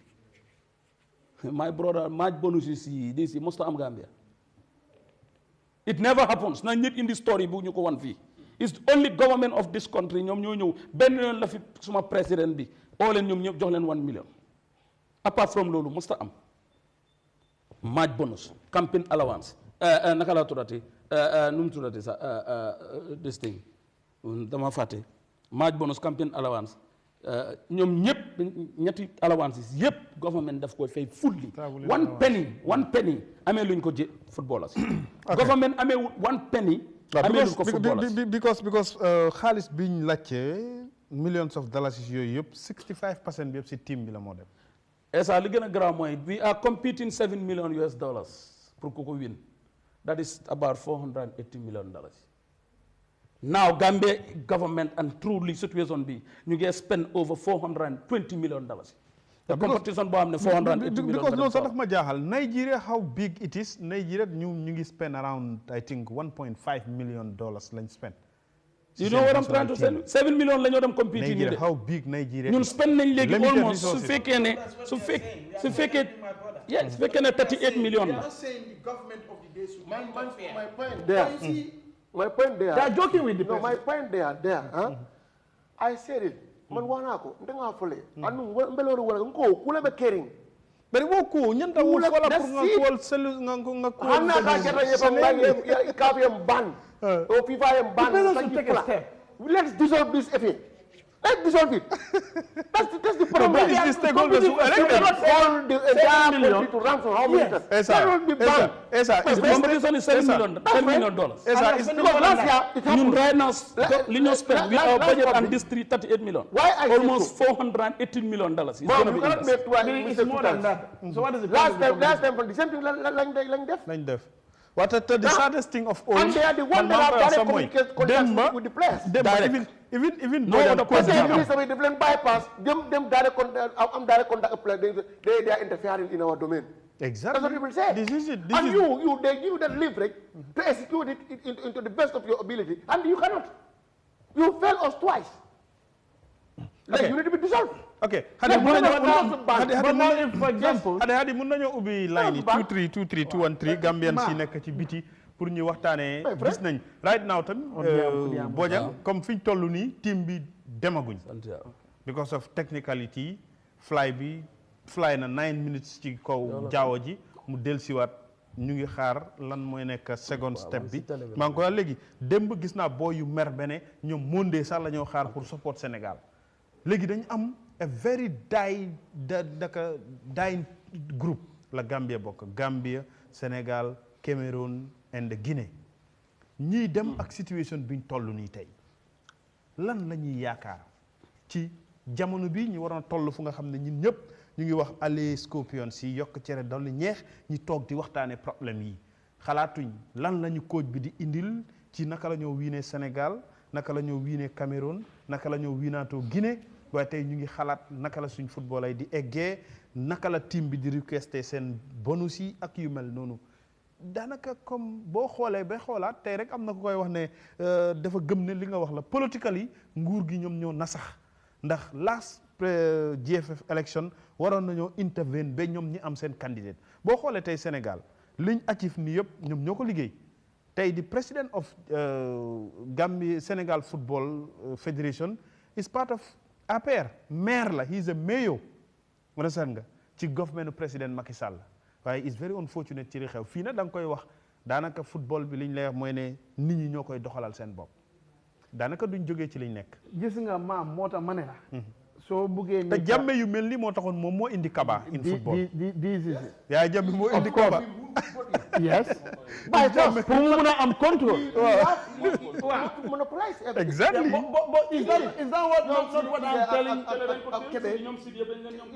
my brother match bonuses yi this yi mosta am Gambia it never happens na ñëpp indi story bu ñu ko wan fii it's only government of this country ñoom ñoo ñëw benn yoon la fi suma président bi oo leen ñoom ñëpp jox leen 1 million apart from loolu musta am match bonus campaign allowance naka la tuddati nu mu tuddati sax this thing dama fàtte match bonus campaign allowance ñoom ñëpp ñetti allowances yëpp government daf koy fay fully 1 penny amee luñ ko jë footballers government amee 1 penny amee luñ ko footballers because xaalis biñ laajte millions of dollars yooyu yëpp 65% bi yëpp si team bi la moo dem. esa li gën a garaaw mooy we are competing $7 million pour ku ko win that is about $480 million. now Gambia government and truly situation bi ñu ngi spend over $420 million. the competition boo xam ne $480 million. because loolu sax daf ma jaaxal Nigeria how big it is Nigeria ñu ngi spend around I think $1.5 million lañ spend. you know what I'm trying to say 7 million la ñoo dem compete nii de how big Nigeria ñun spend nañ léegi almost su fekkee ne su fekkee ne 38 million la. My point there. They are joking with the no, my point there. Huh? I said it. Man wana ko ndenga fole. Anu mbeloro wala nko kule be caring. Bari woku nyanta wo fola pour nga kol sel nga ko. Hanna ka jata ye bang ka be ban. O FIFA am ban. Take a step. Let's dissolve this FA. Let's dissolve it. That's the problem. But is this stakeholders who elected? You cannot hold the entire country to ransom. How many times? That will be banned. The competition is $7 million. $10 million. Right now, Linus spent with our budget and this $38 million. Why almost $418 million. It's going to be cannot make it's more than that. So what is the last time for the same thing like deaf. What the saddest thing of all, and they are the ones that have direct communication with the players. Even no other person different bypass them direct contact player they are interfering in our domain. Exactly. That's what people say. This is it. They give you that leverage to execute it into the best of your ability, and you cannot. You fail us twice. Like you need to be dissolved. Okay. For example, hadi mun nañu ubbi line 2323213 Gambian si nekk ci biti pour ñu waxtaanee gis nañ right now tam Bojang comme fiñ tollu nii team bi demaguñ because of technicality fly na 9 minutes ci kaw jaawo ji mu dellusiwaat ñu ngi xaar lan mooy nekk second step bi maa ngi ko léegi démb gis naa boo yu mer bene ñoom mondé sax la ñoo xaar pour support Sénégal léegi dañ am a very dying group la Gambia bokk Gambia Sénégal Cameroon and Guinée ñiy dem ak situation biñ toll nii tey lan la ñuy yaakaar ci jamono bi ñu waroon a toll fu nga xam ne ñun ñëpp ñu ngi wax aller scorpion si yokk cere dolli ñeex ñi toog di waxtaane problème yi xalaatuñ lan la ñu coach bi di indil ci naka la ñoo wiinee Sénégal naka la ñoo wiinee Cameroon naka la ñoo wiinaatoo Guinée waaye tey ñu ngi xalaat naka la suñ football ay di eggee naka la team bi di requester seen bonus yi ak yu mel noonu daanaka comme boo xoolee ba xoolaat tey rek am na ku koy wax ne dafa gëm ne li nga wax la political yi nguur gi ñoom ñoo nasax ndax last GFF election waroon nañoo intervene ba ñoom ñi am seen candidate boo xoolee tey Sénégal liñ achieve ni yëpp ñoom ñoo ko liggéey tey di president of Gambia Sénégal Football Federation is part of APR maire la he is a mayor understand nga ci government président Macky Sall waaye is very unfortunate ci li xew fii nag da nga koy wax daanaka football bi liñ lay wax mooy ne nit ñi ñoo koy doxalal seen bopp daanaka duñ jógee ci liñ nekk. gis nga maam moo tax ma ne la soo buggee te Jammeh yu mel ni moo taxoon moom moo indi kaba in football this is it. Yahya Jammeh moo indi kaba Yes. By force, pour mu mun a am control. monopolize everything. exactly But is that what I'm telling?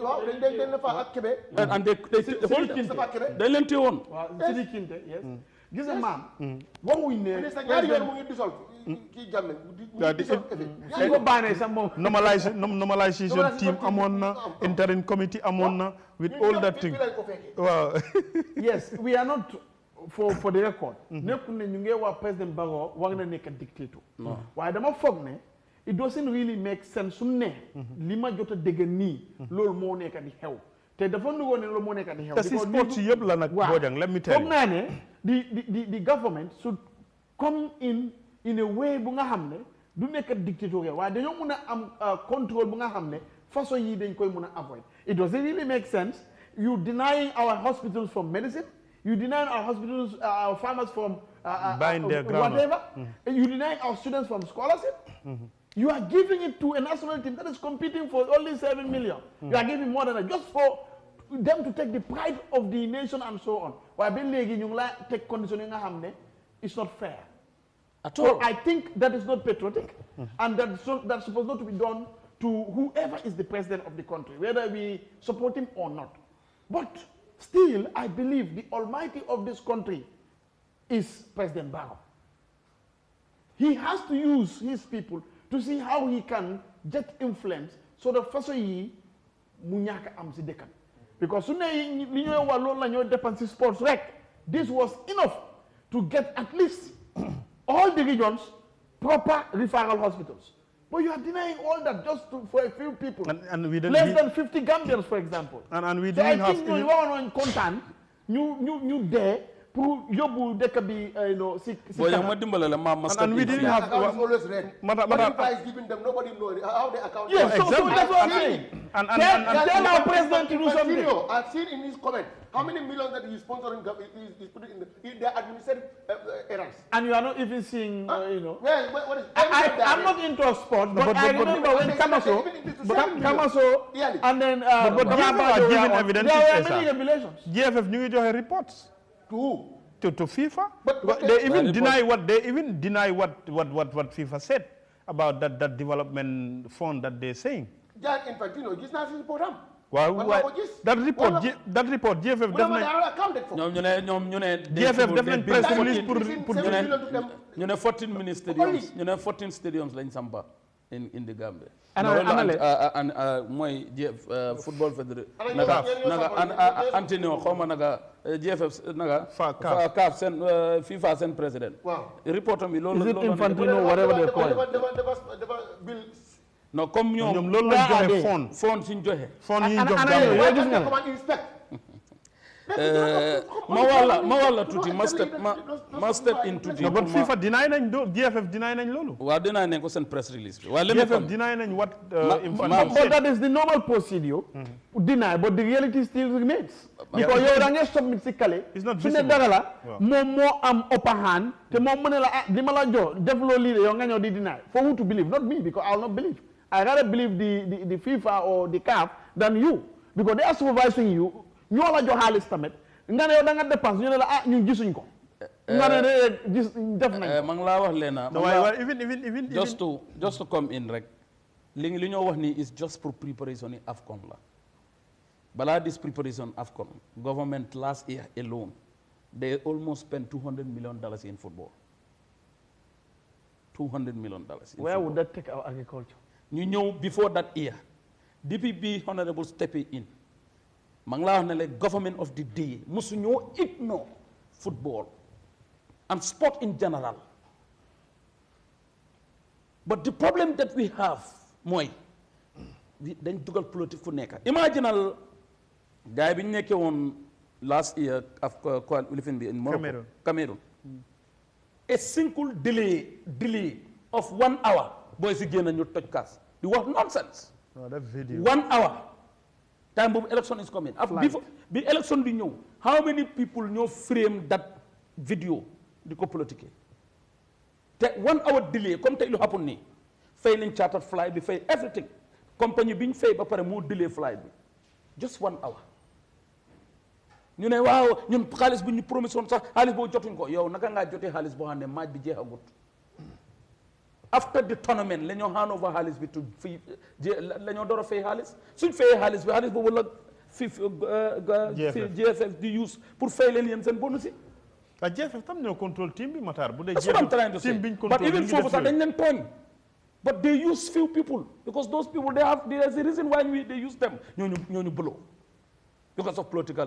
waaw dañ la fa ak Kébé. and they leen téye woon. waaw Sidi Kinte yes. Gis nga maam. waxuñ ne. ñaari yoon mu ngi disol kii Jammeh di ko baanee sax moom. normalization team amoon na interim committee amoon na with all that thing waaw Yes, we are not for the record. Nekku ne ñu ngi wax président Barrow war na nekk dictator. waaye dama foog ne it doesn't really make sense su ne li ma jot a dégg nii loolu moo nekk di xew te dafa nugoo ne loolu moo nekk di xew. te si sport yëpp la nag Bojang let me tell you. foog naa ne the government should come in a way bu nga xam ne du nekk dictatorial waaye dañoo mun a am control bu nga xam ne façon yi dañ koy mun a avoid. It doesn't really make sense you denying our hospitals from medicine, you denying our hospitals, our farmers from buying their ground whatever, you denying our students from scholarship. You are giving it to a national team that is competing for only 7 million. You are giving more than that just for them to take the pride of the nation and so on. Why be legi ñu la take condition nga xamne it's not fair at all. So I think that is not patriotic and that's supposed not to be done to whoever is the president of the country, whether we support him or not. But still, I believe the almighty of this country is President Barrow. He has to use his people to see how he can get influence so that first yi mu ñaka am ci dekam. Because soon li ñoy wax loolu la ñoy dépenser sports rek, this was enough to get at least all the regions proper referral hospitals. But you are denying all that just for a few people. And we less than 50 Gambians, for example. And we so didn't I have think you are on content. You there pour yobu de kabi si and we didn't have always red. Mata is giving them nobody knows how they account. Yes, so that's what I'm saying. And tell our president to do something. I've seen in his comment how many millions that he's sponsoring is put in their administrative errors. And you are not even seeing Well, what is I'm not into sport, but I remember when Kamaso and then but are giving evidence. There were many revelations. GFF ñu ngi joxe reports to who? To FIFA. But they even deny what FIFA said about that development fund that they're saying. Jan Infantino gis na ci reportam. Waaw that report GFF def nañ ñoom ñu ne GFF def nañ press release pour ñu ne 14 mini stadiums ñu ne 14 stadiums lañ sampa in the Gambia. And mooy football federation naga Antonio xawma naga GFF naga CAF seen FIFA seen président report am bi loolu Infantino whatever they call bill non comme ñoom loolu lañ joxe fond suñ joxe fond yi ñu jox ma wala tuuti ma step in tuuti. No, but FIFA deny nañ GFF deny nañ loolu. Waaw deny nañ ko seen press release bi. GFF deny nañ what but that is the normal procedure. Deny, but the reality still remains. Because yow da ngay submit si kale. Su ne dara la moom moo am upper hand te moom mu ne la li ma la jox def loo lii yow nga ñëw di deny. For who to believe? Not me, because I will not believe. I rather believe the FIFA or the CAF than you, because they are supervising you. ñoo la jox xaalis tamit nga ne yow da nga dépense ñu ne la ñun gisuñ ko nga ne gis def nañ ma ngi laa wax leena even just to come in rek li ñoo wax ni is just for preparation yi AFCON la balaa this preparation AFCON government last year alone they almost spent $200 million in football. $200 million. Where would that take our agriculture? You know, before that year, DPP honorable stepping in. The government of the day must ignore football and sport in general. But the problem that we have, then to political neka. Imagine guy being on last year after in Morocco, Cameroon. A single delay of 1 hour, boys again and your podcast. It was nonsense. Oh, that video. 1 hour. Time of election is coming. Before the election, we know how many people know frame that video, the political. 1 hour delay, come tell you happen. Failing chartered flight, be fail everything. compagnie bi ñu fay ba pare moo delay flight bi just 1 hour ñu ne waaw ñun xaalis bu ñu promission sax xaalis boo jotuñ ko yow naka ngaa jotee xaalis boo xam ne maaj bi jeexagut after the tournament la ñoo hand over xaalis bi tu fii la ñoo door a fay xaalis suñ fayee xaalis bi xaalis boobu la GFF di use pour fay leen yéen seen bonus yi GFF tam ñoo contrôle team bi Matar bu dee that's what I'm trying to say but even foofu sax dañ leen tooñ but they use few people because those people there's a reason why they use them ñooñu blow because of political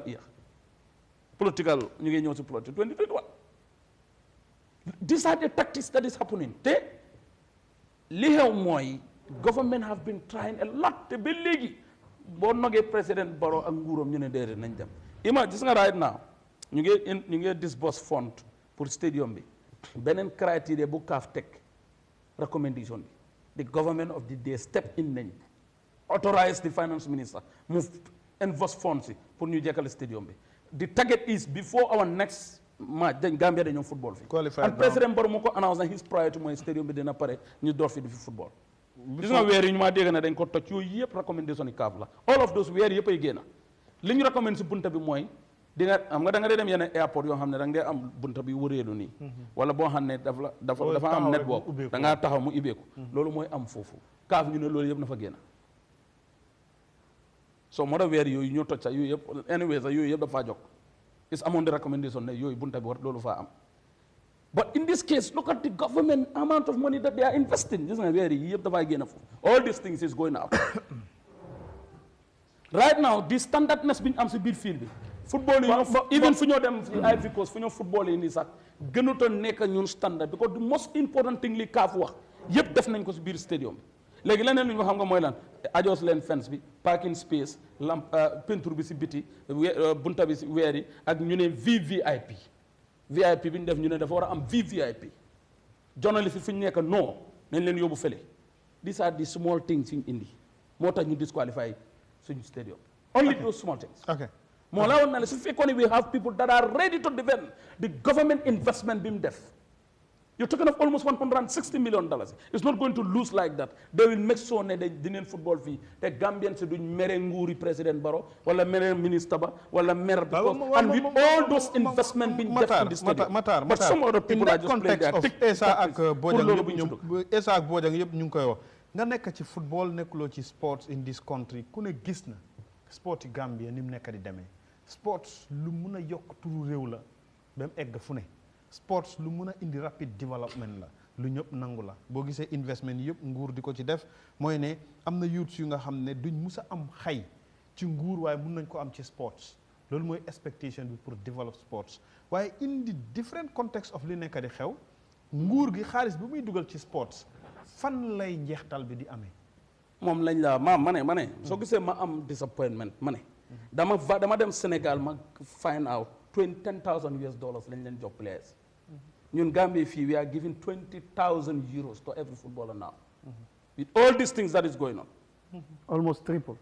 ñu ngi ñëw si politique 2021 these are the tactics that is happening te li xew mooy government have been trying a lot te ba léegi boo nogee président Barrow ak nguuram ñu ne déedéet nañ dem gis nga right now ñu ngi disburse fund pour stadium bi beneen criteria bu CAF teg recommendation bi the government of the day step in nañ authorize the finance minister mu invest funds yi pour ñu jekkale stadium bi the target is before our next match dañ Gambia dañoo football fi and président Barrow moo ko announce na his priority mooy stadium bi dina pare ñu door fi di fi football gis nga weer yi ñu maa dégg ne dañ ko toj yooyu yëpp recommendation yi CAF la all of those weer yëpp ay génn li ñu recommend si bunta bi mooy di nga am nga da nga dee dem yenn airport yoo xam ne da nga dee am bunta bi wëreelu nii wala boo xam ne dafa am network da ngaa taxaw mu ibbeeku loolu mooy am foofu CAF ñu ne loolu yëpp na fa génn so moo tax weer yooyu ñoo toj sax yooyu yëpp anyway sax yooyu yëpp dafa jóg is amoon the recommendation ne yooyu bunta bi war loolu faa am but in this case look at the government amount of money that they are investing gis nga weer yi yëpp dafay génn foofu all these things is going up right now the standardness bi ñu am si biir field bi football yi even fu ñoo dem Ivory Coast fu ñoo football yi nii sax gënut a nekk ñun standard because the most important thing li CAF wax yëpp def nañ ko si biir stadium bi léegi leneen lu ñu xam nga mooy lan ajoos leen fence bi parking space lamp peinture bi si biti bunta bi si weer yi ak ñu ne VVIP bi ñu def ñu ne dafa war a am VVIP journaliste yi fu ñu nekk non nañ leen yóbbu fële these are the small things yuñ indi moo tax ñu disqualify suñu stadium only those small things moo laa woon na la su fekkoon ne we have people that are ready to defend the government investment bi mu def you're talking of almost $160 million. It's not going to lose like that. They will make sure that they didn't football fee. The Gambians do mere nguri President Barrow, wala mere Minister ba, wala mere because and with all those investment being done in the stadium. But some other people are just playing their tactics. Esa ak Bojang yëpp ñu ngi koy wax nga nekk ci football nekkuloo ci sports in this country ku ne gis na sport yi Gambia ni mu nekk di demee sports lu mun a yokk turu réew la ba mu egg fu ne sports lu mun a indi rapid development la lu ñëpp nangu la boo gisee investment yëpp nguur di ko ci def mooy ne am na youths yu nga xam ne duñ mus a am xay ci nguur waaye mun nañ ko am ci sports loolu mooy expectation bi pour develop sports waaye indi different context of li nekk di xew nguur gi xaalis bi muy dugal ci sports fan lay njeextal bi di amee moom lañ la ma ne soo gisee ma am disappointment ma ne dama dem Sénégal ma find out $10,000 lañ leen jox players ñun Gambia fii we are giving 20,000 euros to every footballer now with all these things that is going on almost triple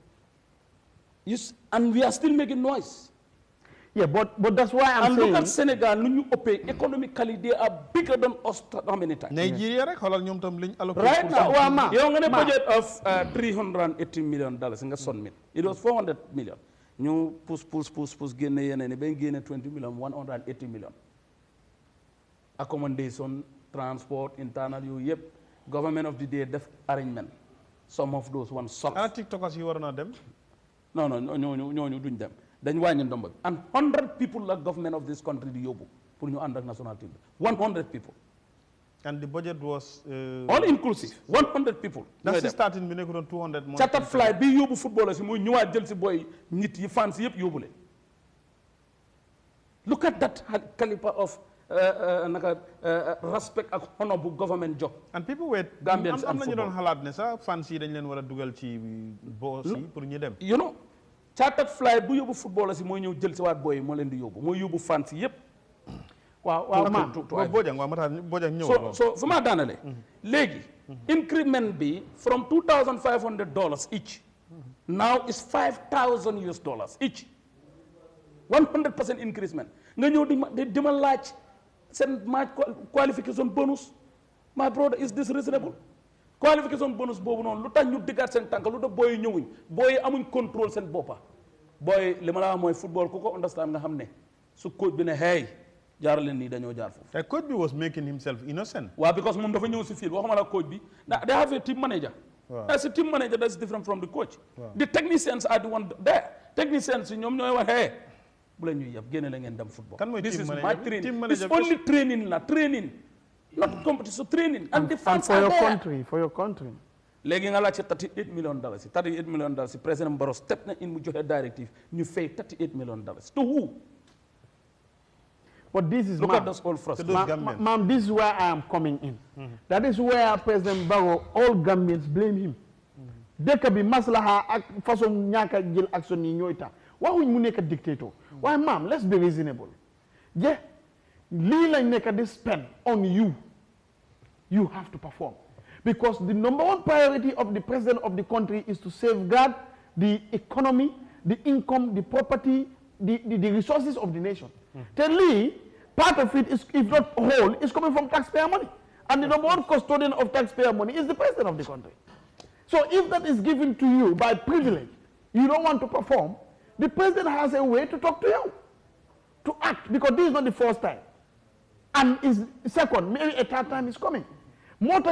and we are still making noise but that's why I'm saying look at Senegal nu ñu ëppee economically they are bigger than us how many times Nigeria rek xoolal ñoom tam liñ allocate right now yow nga ne budget of $380 million nga sonn it was 400 million ñu push génne yeneen ba génne 20 million 180 million accommodation transport internal yooyu yëpp government of the day def arrangement some of those ones socks ana tiktokers yi war na dem non ñooñu duñ dem dañ wàññi ndomba bi and 100 people la government of this country di yóbbu pour ñu ànd ak national team bi 100 people and the budget was all inclusive 100 people that's the starting bi nekk doon 200 more chartered flight bi yóbbu footballers si mooy ñëwaat jël si booy nit yi fans yëpp yóbbu leen look at that caliber of respect ak honor bu government jox and people were Gambians am nañu doon xalaat ne sax fans yi dañ leen war a dugal ci boos yi pour ñu dem you know chartered flight bu yóbbu footballers si mooy ñëw jël si waat booy yi moo leen di yóbbu mooy yóbbu fans yi yëpp waaw Bojang ñëw so fu ma daanale léegi increment bi from $2,500 each now is $5,000 each 100% increasement nga ñëw di ma laaj seen match qualification bonus my brother is this reasonable qualification bonus boobu noonu lu tax ñu diggaat seen tànk lu tax booy yi ñëwuñ booy yi amuñ contrôle seen boppa booy li ma la wax mooy football ku ko understand nga xam ne su coach bi ne hey jaar leen nii dañoo jaar foofu. The coach bi was making himself innocent. waaw because moom dafa ñëw si field waxuma la coach bi they have a team manager. As a team manager that's different from the coach. The technicians are the one there. Technicians ñoom ñooy wax hey bu la ñuy yab génne la ngeen dem football. kan mooy this team is manager my bi? training. Team manager It's only training la training. Not competition, so training. And the fans for are your there. country, for your country. léegi nga laajte $38 million $38 million président Barrow step na in mu joxe directive ñu fay $38 million to who? But this is Look at those old frustrations. Ma'am, this is where I am coming in. That is where President Barrow, all Gambians blame him. Dëkk bi maslaha ak façon ñaaka jël action yi ñooy tax waxuñ mu nekk dictator. Waaye ma'am, let's be reasonable. Yeah, lii lañ nekk di spend on you. You have to perform. Because the number one priority of the president of the country is to safeguard the economy, the income, the property, the resources of the nation. Tell me, part of it is, if not whole, is coming from taxpayer money. And the number one custodian of taxpayer money is the president of the country. So if that is given to you by privilege, you don't want to perform, the president has a way to talk to you, to act, because this is not the first time. And is second, maybe a third time is coming. We don't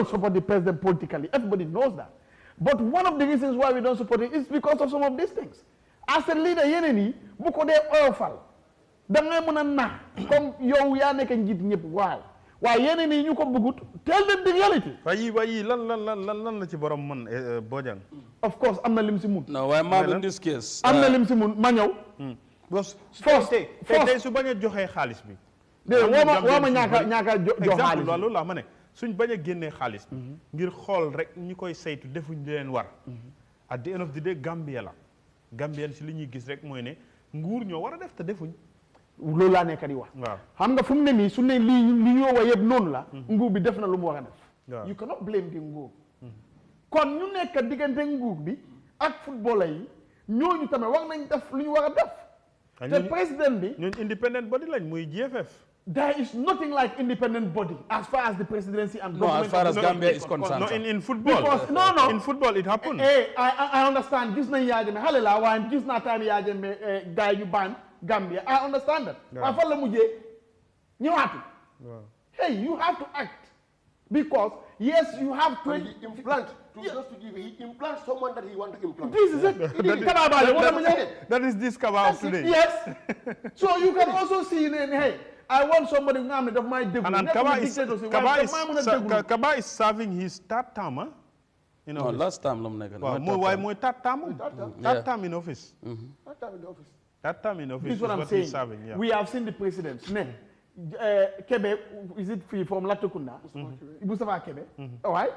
support the president politically. Everybody knows that. But one of the reasons why we don't support it is because of some of these things. As a leader, yeneni buko de oil fall. Da ngay mëna na comme yow ya nek njit ñep waaw. Wa yeneni ñu ko bëggut tell them the reality. Wayi lan la ci borom man Bojang. Of course amna lim ci mun. No, why ma in this case? Amna lim ci mun ma ñew. First tay su baña joxe xaliss bi. De wama ñaaka jox xaliss. Loolu la ma ne suñ baña génné xaliss bi ngir xol rek ñi koy saytu defuñ leen war. At the end of the day Gambia la. Gambian si li ñuy gis rek mooy ne nguur ñoo war a def te defuñ. loolu laa nekk di wax. waaw xam nga fu mu ne nii su ne li ñoo wax yëpp noonu la. nguur bi def na lu mu war a def. you cannot blame the nguur. kon ñu nekk diggante nguur bi ak footballer yi ñooñu tamit war nañ def lu ñu war a def. te président bi. ñooñu independent body lañ muy GFF. There is nothing like independent body as far as the presidency and government. No, as far as Gambia is concerned. No, in football. Because, no. In football, it happened. Hey, I understand. Gis na Yahya Jammeh. Halela, why gis na time Yahya Jammeh guy you ban Gambia. I understand that. But for the mujhe, hey, you have to act because yes, you have to implant. Just to give he implants someone that he want to implant. This is it. That is this cover of today. Yes. So you can also see then, hey. I want somebody of my and Kaba is serving his third term, you know. Last time why third term in office. Third term in office. This is what I'm saying. Serving, yeah. We have seen the president. Kebe, is it free from Latukunda? Mustafa Kebe. All right.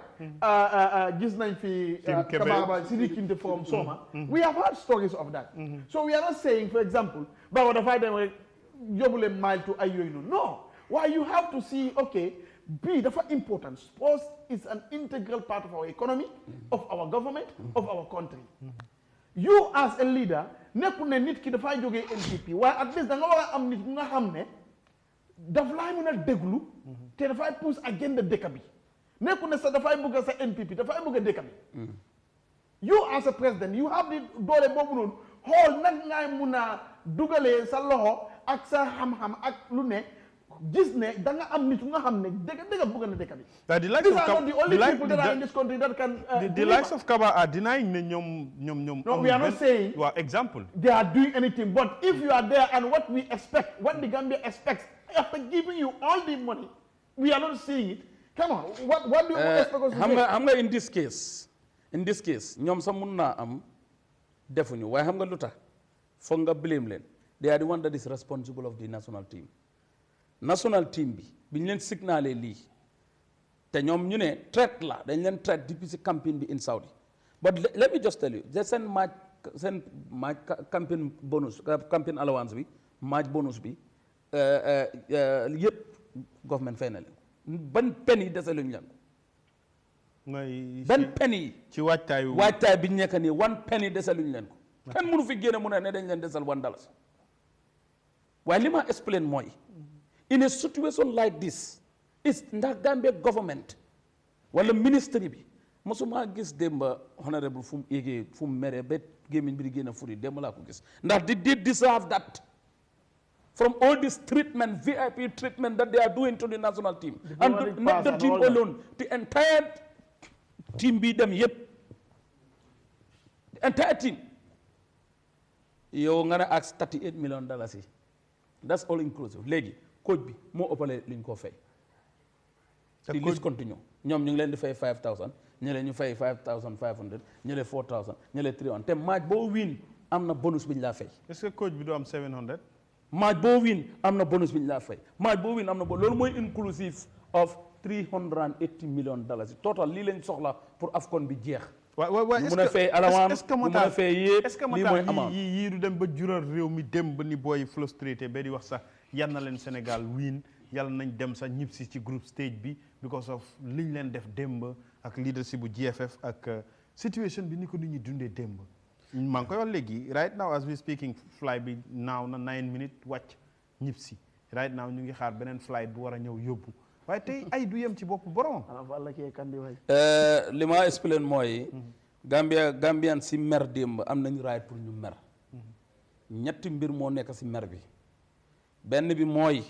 Just nine fee Kababa Sidikinte from Soma. We have heard stories of that. So we are not saying, for example, but what if I then Yobule mile to Ayoino. No. Why you have to see, okay, B, the important. Sports is an integral part of our economy, of our government, of our country. You as a leader, nekune nit ki dafa joge NPP. Why at least da nga wara am nit nga xamne daf lay mëna déglu té dafa pousse agenda dëkk bi. Nekune sa dafa bëgg sa NPP, dafa bëgg dëkk bi. You as a president, you have the doole bobu non xol nak ngay mëna dugalé sa loxo ak sa xam-xam ak lu ne gis ne da nga am nit nga xam ne dëgg bëgg na dëkk bi. These are not the only people that are in this country that can the likes of Kaba are denying ne ñom No, we are not saying example they are doing anything, but if you are there and what we expect, what the Gambia expects, after giving you all the money, we are not seeing it. Come on, what do you expect us to say? Xam nga in this case ñom sa mun na am defuñu waaye xam nga lu tax foog nga blame leen. They are the one that is responsible of the national team. National team bi biñ leen signalé lii te ñoom ñu ne threat la dañ leen threat depuis si campaign bi in Saudi. But let me just tell you, they send match campaign bonus, campaign allowance bi, match bonus bi, yëpp government fay na leen. Ban penny dese luñ leen ko. Ban penny. ci waajtaay bi ñu nekk nii 1 penny dese luñ leen ko. Kenn mënu fi génne mu ne dañ leen desal $1. While li ma explain mooy in a situation like this is ndax Gambia government wala ministre bi mosuma gis démba honorable fu mu égee fu mu meree ba gémmiñ bi di génn furi démb laa ko gis ndax they did deserve that from all this treatment VIP treatment that they are doing to the national team and not the team alone the entire team bi dem yëpp the entire team yow nga ne ak $38 million yi that's all inclusive léegi coach bi moo ëppale li ñu ko fay di list continue ñoom ñu ngi leen di fay 5,000 ñële ñu fay 5,500 ñële 4,000 ñële 300 te match boo win am na bonus bi ñu laa fay. est-ce que coach bi du am 700. match boo win am na bonus bi ñu laa fay match boo win am na loolu mooy inclusive of $380 million total lii lañ soxla pour AFCON bi jeex. waaw mun a fay alawaan mun a fay yëpp lii mooy amaat yii du dem ba jural réew mi dem ba ni booy frustré ba di wax sax yal na leen Sénégal win yàlla nañ dem sax ñib si ci group stage bi because of liñ leen def démb ak leadership bu GFF ak situation bi ni ko nit ñi dundee démb. maa ngi koy wax léegi right now as we speaking flight bi naaw na 9 minutes wàcc ñib si right now ñu ngi xaar beneen flight bu war a ñëw yóbbu waaye tey ay du yem ci bopp borom. li ma explain mooy. Gambian si mer démb am nañu right pour ñu mer. ñetti mbir moo nekk si mer bi. benn bi mooy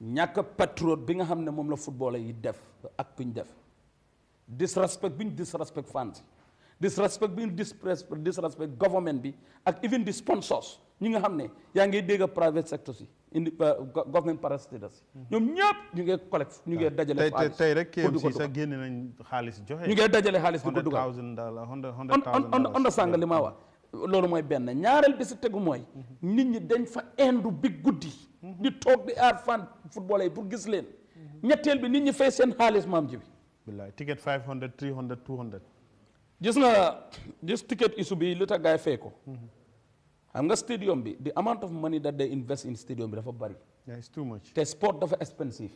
ñàkk patriote bi nga xam ne moom la football yi def ak kuñ def. disrespect bi ñu disrespect fans disrespect bi ñu disrespect government bi ak even the sponsors ñi nga xam ne yaa ngi dégg private sector si indi government parastatals ñoom ñëpp ñu ngi collecte ñu ngi dajale xaalis tey rek KMC sax génne nañ xaalis joxe ñu ngi dajale xaalis di ko dugal $100,000 understand nga li ma wax loolu mooy benn ñaareel bi si tegu mooy nit ñi dañ fa indu bi guddi di toog di aar fan football yi pour gis leen ñetteel bi nit ñi fay seen xaalis maam ji bi billaay ticket 500 300 200 gis nga gis ticket issue bi lu tax gaay fay ko xam nga stadium bi the amount of money that they invest in stadium bi dafa bari it's too much te sport dafa expensive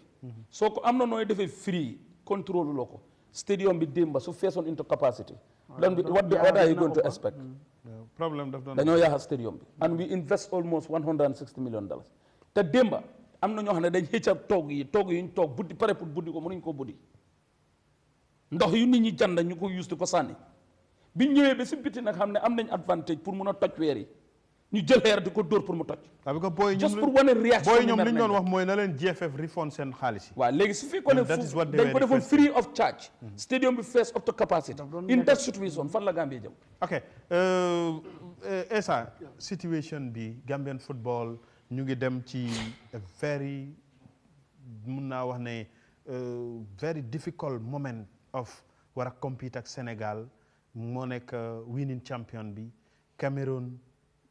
soo ko am na nooy defee free contrôle loo ko stadium bi démba su feesoon into capacity lan bi what are you going to expect problème daf doon dañoo yaaxa stadium bi and we invest almost $160 million te démba am na ñoo xam ne dañ xëcc toog yi ñu toog buddi pare pour buddi ko mënuñ ko buddi ndox yu nit ñi jand ñu ko use ko sànni biñ ñëwee ba si biti nag xam ne am nañ advantage pour mun a toj weer yi ñu jël xeer di ko dóor pour mu toj. waaw parce que booy just pour wane réaction booy ñoom li ñu doon wax mooy na leen GFF refund seen xaalis yi. waaw léegi su fekkoon ne dañ ko defoon free of charge. stadium bi fees up to capacity. in that situation fan la Gambie jëm. ok Essa situation bi Gambian football ñu ngi dem ci very mun naa wax ne very difficult moment of war a compete ak Sénégal moo nekk winning champion bi Cameroon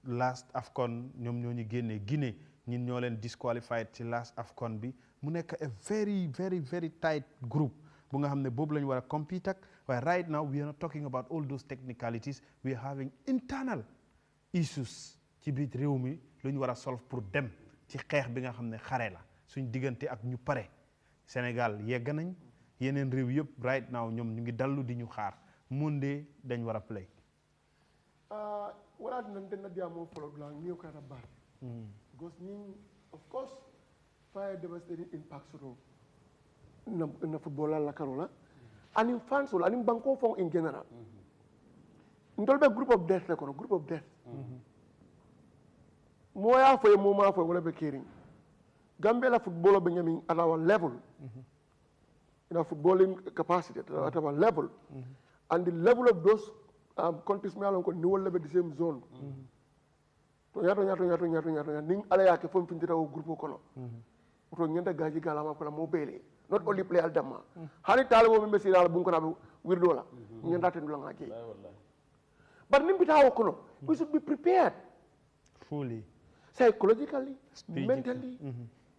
last AFCON ñoom ñoo ñu génnee Guinée ñun ñoo leen disqualified ci last AFCON bi mu nekk a very very very tight group bu nga xam ne boobu la ñu war a compete ak waaye right now we are not talking about all those technicalities we are having internal issues ci biir réew mi lu ñu war a solve pour dem ci xeex bi nga xam ne xare la suñ diggante ak ñu pare Sénégal yegg nañ yeneen réew yëpp right now ñoom ñu ngi dallu di ñu xaar Monday dañ war a play. What I did not do follow along new kind of bad. Because of course, fire devastating impacts in the football la Carola, and in fans and in Bangkok in general. In the group of death, like a group of death. More for a moment for whatever caring. Gambia footballer Benjamin at our level, in our footballing capacity at our level, and the level of those countries me alon ko ni wala be the same zone to yato ning ala yake fom findira o groupe ko no to nyanda gaji galama ko la mo bele not only play al damma hani talabo be mesira bu ko na wirdo la nyanda tan la ngaji but nim bitawo ko no we should be prepared fully psychologically mentally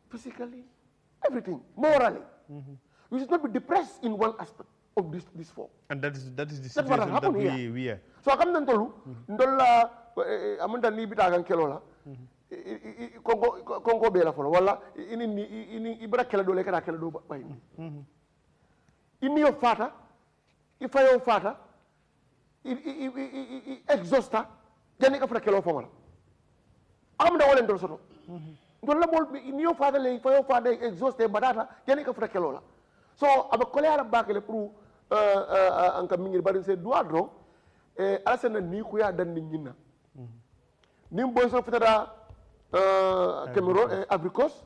physically everything morally we should not be depressed in one aspect of this form. And that is the situation that we are. So I come to tell ndolla amanda ni bita kan kelo la kongo bela folo wala ini ibra kala do le kala kala do bay ini yo fata ifayo fata exhausta jani ka fra kelo fo mala amda wala ndol soto ndolla bol ini yo fata le ifayo fata exhauste badata jani ka fra kelo la so aba kole ala bakele pour anka mingir bari c'est droit dron e ala sen ni ku ya dan ni nyina nim boy so fitara Cameroon e Africos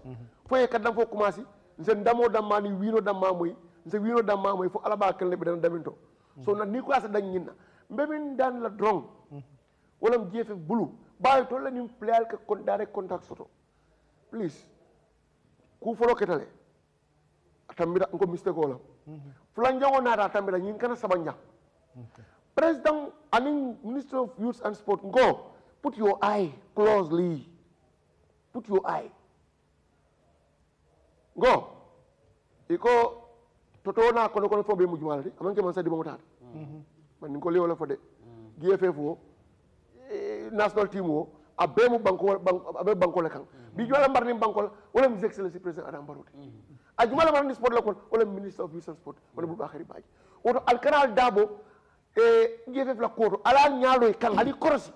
fo e kadam fo commencé nse ndamo damma ni wino damma moy nse wino damma moy fo ala bakele be dan daminto so na ni ku asa dan nyina mbemin dan la dron wala jefe bulu bayi to la nim player ka direct contact soto please ku folo ketale tambira ko mistake wala fulan jango nata tambira nyin kana sabanja president and minister of youth and sport go put your eye closely put your eye go iko toto na kono fo be mu jumalde amanke man sadi mo tata man ko lewala fo de GFF wo national team wo abe mu banko la kan bi jola mbar ni banko wala his excellency president Adam Barrow ajuma la man sport la kon wala minister of youth and sport wala bu bakhari baji woto al canal dabo GFF la koto ala nyaalo kan ali korosi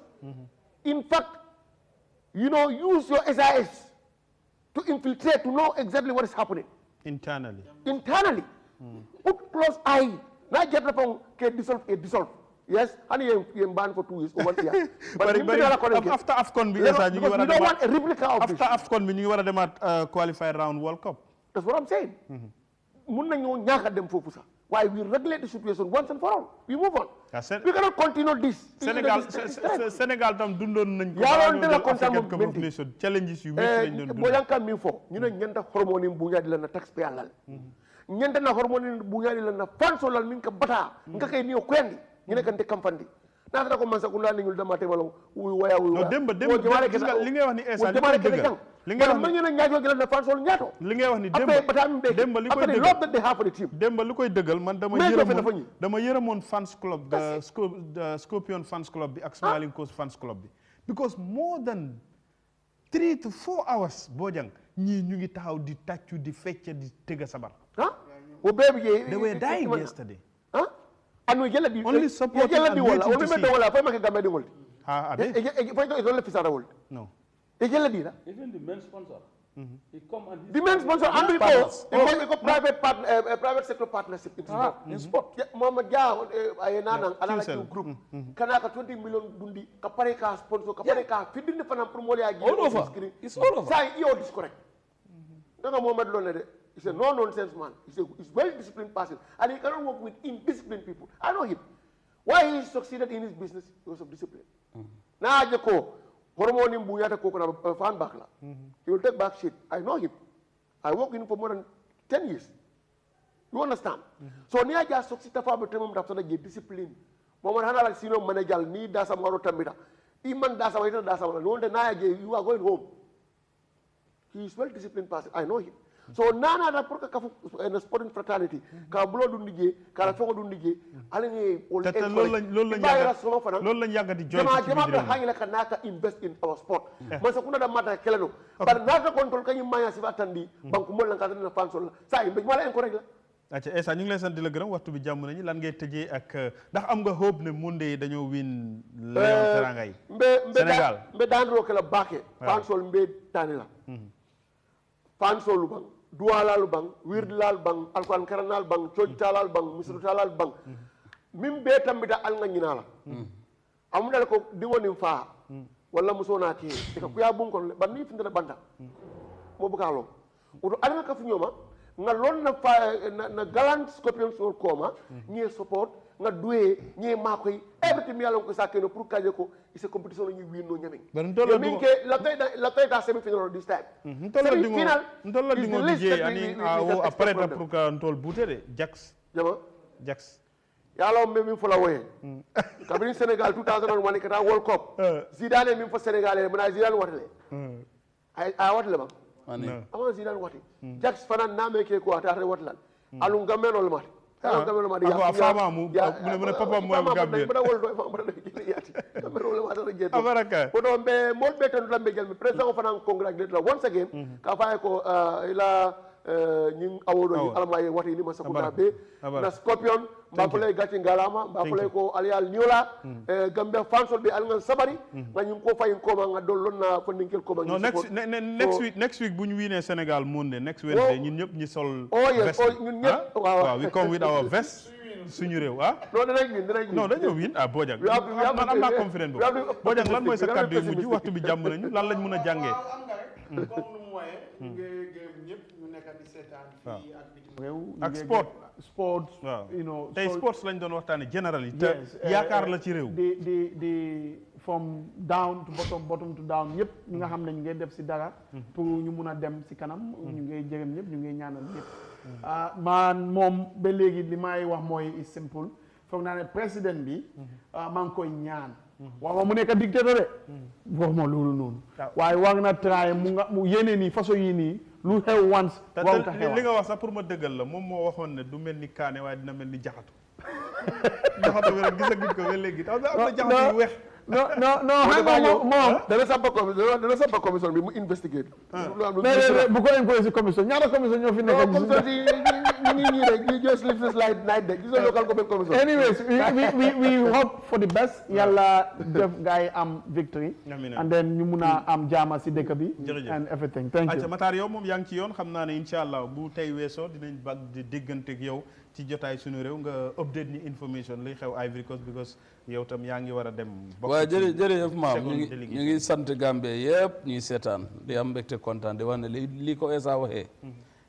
in fact you know use your SIS to infiltrate to know exactly what is happening internally put close eye na jet la pon ke dissolve yes, and you banned for 2 years or 1 year. But after AFCON, we don't want a replica of after AFCON, you want to qualify round World Cup. That's what I'm saying. Why we regulate the situation once and for all. We move on. We cannot continue this. Senegal tam dundon nañ ko challenges you make boyanka mi fo ñu ne ñenta hormone bu ñadi la na taxpayer lal ñenta na hormone bu ñadi la na fanso lal min ka bata nga kay ni ko endi ñu ne kan te campagne na ta ko man sa ko la ñu dama te wala waya no demba li ngay wax ni esa li ngay wax man ñu ne ñaajo gi la na fanso ñaato li ngay wax ni demba li koy deugal love that they have for the team demba li koy deugal man dama yërëmoon fans club the Scorpion fans club bi ak Smiling Coast fans club bi because more than 3 to 4 hours Bojang ñi ñu ngi taxaw di tàccu di fecc di tëgg sabar o baby they were dying yesterday anu jela bi only support and wala o me wala fa ma ke gambe dingol ade fa do le fisara wol no jela bi la even the main sponsor he come and the main sponsor and ko private sector partnership in sport mama dia ay nanan ala la group kana ka 20 million dundi ka pare ka sponsor ka pare ka fidinde fana pour mo ya it's all over say you is correct nga Mohamed lo ne de he's a no-nonsense man. He's well-disciplined person. And he cannot work with indisciplined people. I know him. Why he succeeded in his business? Because of discipline. Now, Joko, hormone in Buyata Kokona fan bakla. He will take back shit. I know him. I worked with him for more than 10 years. You understand? So, Nia just succeeded for the discipline. Moment Hana senior manager, need Dasa Maro Tamita. Even Dasa Waiter Dasa, no one you are going home. He is well-disciplined person. I know him. So nana da pour ka en sporting fraternity ka blo du liggé ka la foko du liggé ala ni loolu lañ yàgg di joy jama be hangila ka naka invest in our sport man sa kuna da mata kelano par nata control kany maya si atandi banku mo lan ka na fansol sa yi mala encourage la acca Essa ñu ngi lay sant di la gërëm waxtu bi jàmm nañu lan ngay tëjee ak ndax am nga hope ne monde dañoo win Lion Teranga yi Sénégal mbe dandro ke la baké fansol mbe tanila fansol lu bang duwalal bang wirdlal bang alquran karanal bang chojtalal bang musrutalal bang min be tambita al nga nyinala amudal ko diwoni fa wala musona ke ka kuya bun kon ban ni findala banda mo bukalo uto alma ka funyoma nga lon na fa na galant Scorpion sur koma ñi support nga dué ñi makoy everything mi yalla ko sakeno pour kaje ko ise competition ñi winno ñami min ke la tay da semi final this time ntolo dingo DJ ani après pour que ntol bouté de Jax yalla mbe min fola woyé kabini Sénégal 2001 kata World Cup Zidane min fo Sénégalais mena Zidane watale ay watale ba ama Zidane wati Jax fanan name ke ko atare watlal alun gamelo le mati ya fama mu ne papa mo Gambia bada wol do fama bada yati gamelo le mati jeto abaraka ko do be mo be tan lambe jël mi président fanan congratulate la once again ka fay ko ila ñing awodo ñi alma ye wati ni ma sakunda be na scorpion mbapole gati ngalama mbapole ko alial niola Gambia fansol be alngan sabari ma ñing ko fayin ko ma nga dolon na ko ninkel ko ma no next week buñ winé Sénégal Monday next Wednesday ñun ñëpp ñi sol vest ñun ñëpp waaw we come with our vest suñu réew non dinañ non dañoo win Bojang man am naa confident bu Bojang lan mooy sa kàddu yu mujj waxtu bi jàmm nañu lan lañ mën a jàngee comme nu mu waye ñu ngi gërëm ñëpp ñu nekk di seetaan fii ak bitim réew ak sports you know tey sports lañ doon waxtaane general yi te yaakaar la ci réew di from down to bottom to down ñëpp ñi nga xam ne ñu ngi def si dara pour ñu mun a dem si kanam ñu ngi jërëm ñëpp ñu ngi ñaanal ñëpp man moom ba léegi li may wax mooy is simple foog naa ne président bi maa ngi koy ñaan wax ma mu nekk dictateur de wax ma loolu noonu waaye war na try mu yéene nii façon yi nii lu xew once warut a xew li nga wax sax pour ma dëggal la moom moo waxoon ne du mel ni kaane waaye dina mel ni jaxatu jaxatu bi rek gisaguñ ko ba léegi am na jaxatu yu weex non xam nga moom dana sampa commission bi mu investigate bu ko imposé si commission ñaata commission ñoo fi nekk ñi rek ñu just live this night de gis nga local government commission anyways we hope for the best yàlla def gars yi am victory and then ñu mun a am jaama si dëkk bi and everything thank you Matar yow moom yaa ngi ci yoon xam naa ne incha allah bu tey weesoo dinañ bag di déggante ak yow ci jotaay suñu réew nga update ni information luy xew Ivory Coast because yow tam yaa ngi war a dem waaw jërëjëf maam ñu ngi sant Gambie yëpp ñuy seetaan di am mbégte kontaan di wax ne li ko Essa waxee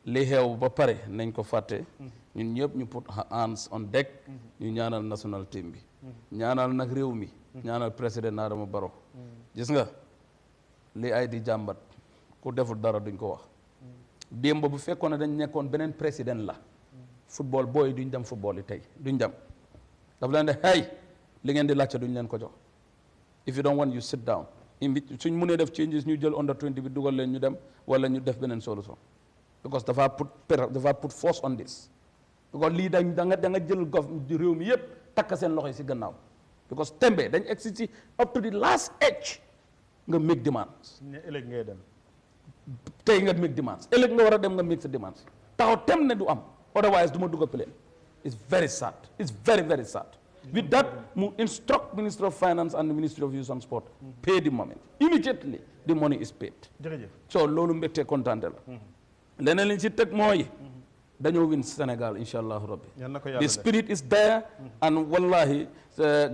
li xew ba pare nañ ko fàtte ñun ñëpp ñu put hands on deck ñu ñaanal national team bi ñaanal nag réew mi ñaanal président Adama Barrow gis nga li ay di jàmbat ku deful dara duñ ko wax démb bu fekkoon ne dañ nekkoon beneen président la football booy duñ dem football yi tey duñ dem daf leen de hey li ngeen di laajte duñ leen ko jox if you don't want you sit down suñ mënee def changes ñu jël under 20 bi dugal leen ñu dem wala ñu def beneen solution because dafa put force on this because lii da nga jël réew mi yëpp takk seen loxo yi si gannaaw because tembe dañ egsi ci up to the last edge nga make demands ëllëg ngay dem tey nga make demands ëllëg nga war a dem nga make sa demands taxaw tem ne du am otherwise du ma dugg plane it's very sad it's very very sad with that mu instruct Minister of Finance and the Ministry of Youth and Sport pay the moment immediately the money is paid so loolu mbégte kontaante la leneen liñ ci teg mooy dañoo win Sénégal insha allahu rabbi the spirit is there and wallahi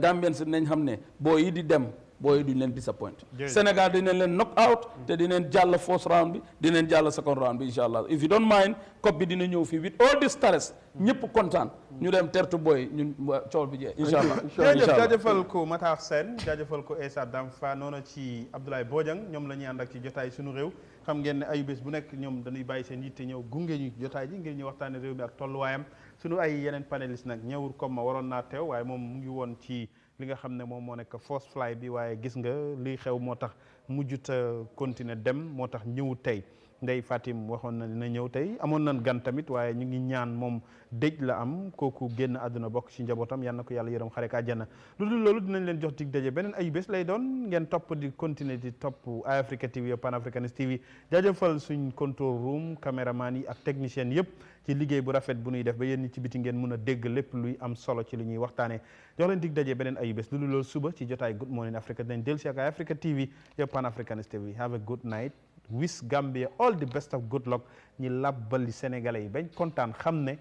Gambians nañ xam ne boo yi di dem booy duñ leen disappoint Sénégal dinañ leen knock out te dinañ jàll first round bi dinañ jàll second round bi insha allah if you don't mind COP bi dina ñëw fii with all this stress ñëpp kontaan ñu dem tertu booy ñun cool bi jeex insha allah jaajëfal ko Matar Sène jaajëfal ko Essa Damfa noonu ci Abdoulaye Bojang ñoom la ñuy ànd ak ci jotaay suñu réew xam ngeen ne ayu bés bu nekk ñoom dañuy bàyyi seen yitte ñëw gunge ñu jotaay ji ngir ñu waxtaane réew mi ak tolluwaayam suñu ay yeneen panélistes nag ñëwul comme ma waroon naa teew waaye moom mu ngi woon ci li nga xam ne moom moo nekk first fly bi waaye gis nga liy xew moo tax mujjut a continuer dem moo tax ñëwu tey Ndey Fatim waxoon na dina ñëw tey amoon nañ gan tamit waaye ñu ngi ñaan moom dëj la am kooku génn àdduna bokk ci njabootam yal na ko yàlla yërëm xare ka àjjana lu dul loolu dinañ leen jox dig daje beneen ayu bés lay doon ngeen topp di continuer di topp Eyeafrica TV Pan Africanist TV jaajëfal suñ control room caméraman yi ak technicien yëpp ci liggéey bu rafet bu ñuy def ba yéen ñi ci biti ngeen mën a dégg lépp luy am solo ci li ñuy waxtaanee jox leen dig daje beneen ayu bés lu dul loolu suba ci jotaay Good Morning Africa dinañ dellu si ak Eyeafrica TV Pan Africanist TV have a good night wish Gambia all the best of good luck ñi labbali sénégalais yi bañ kontaan xam ne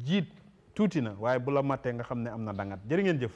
jiit tuuti na waaye bu la mattee nga xam ne am na dangat jërë ngeen jëf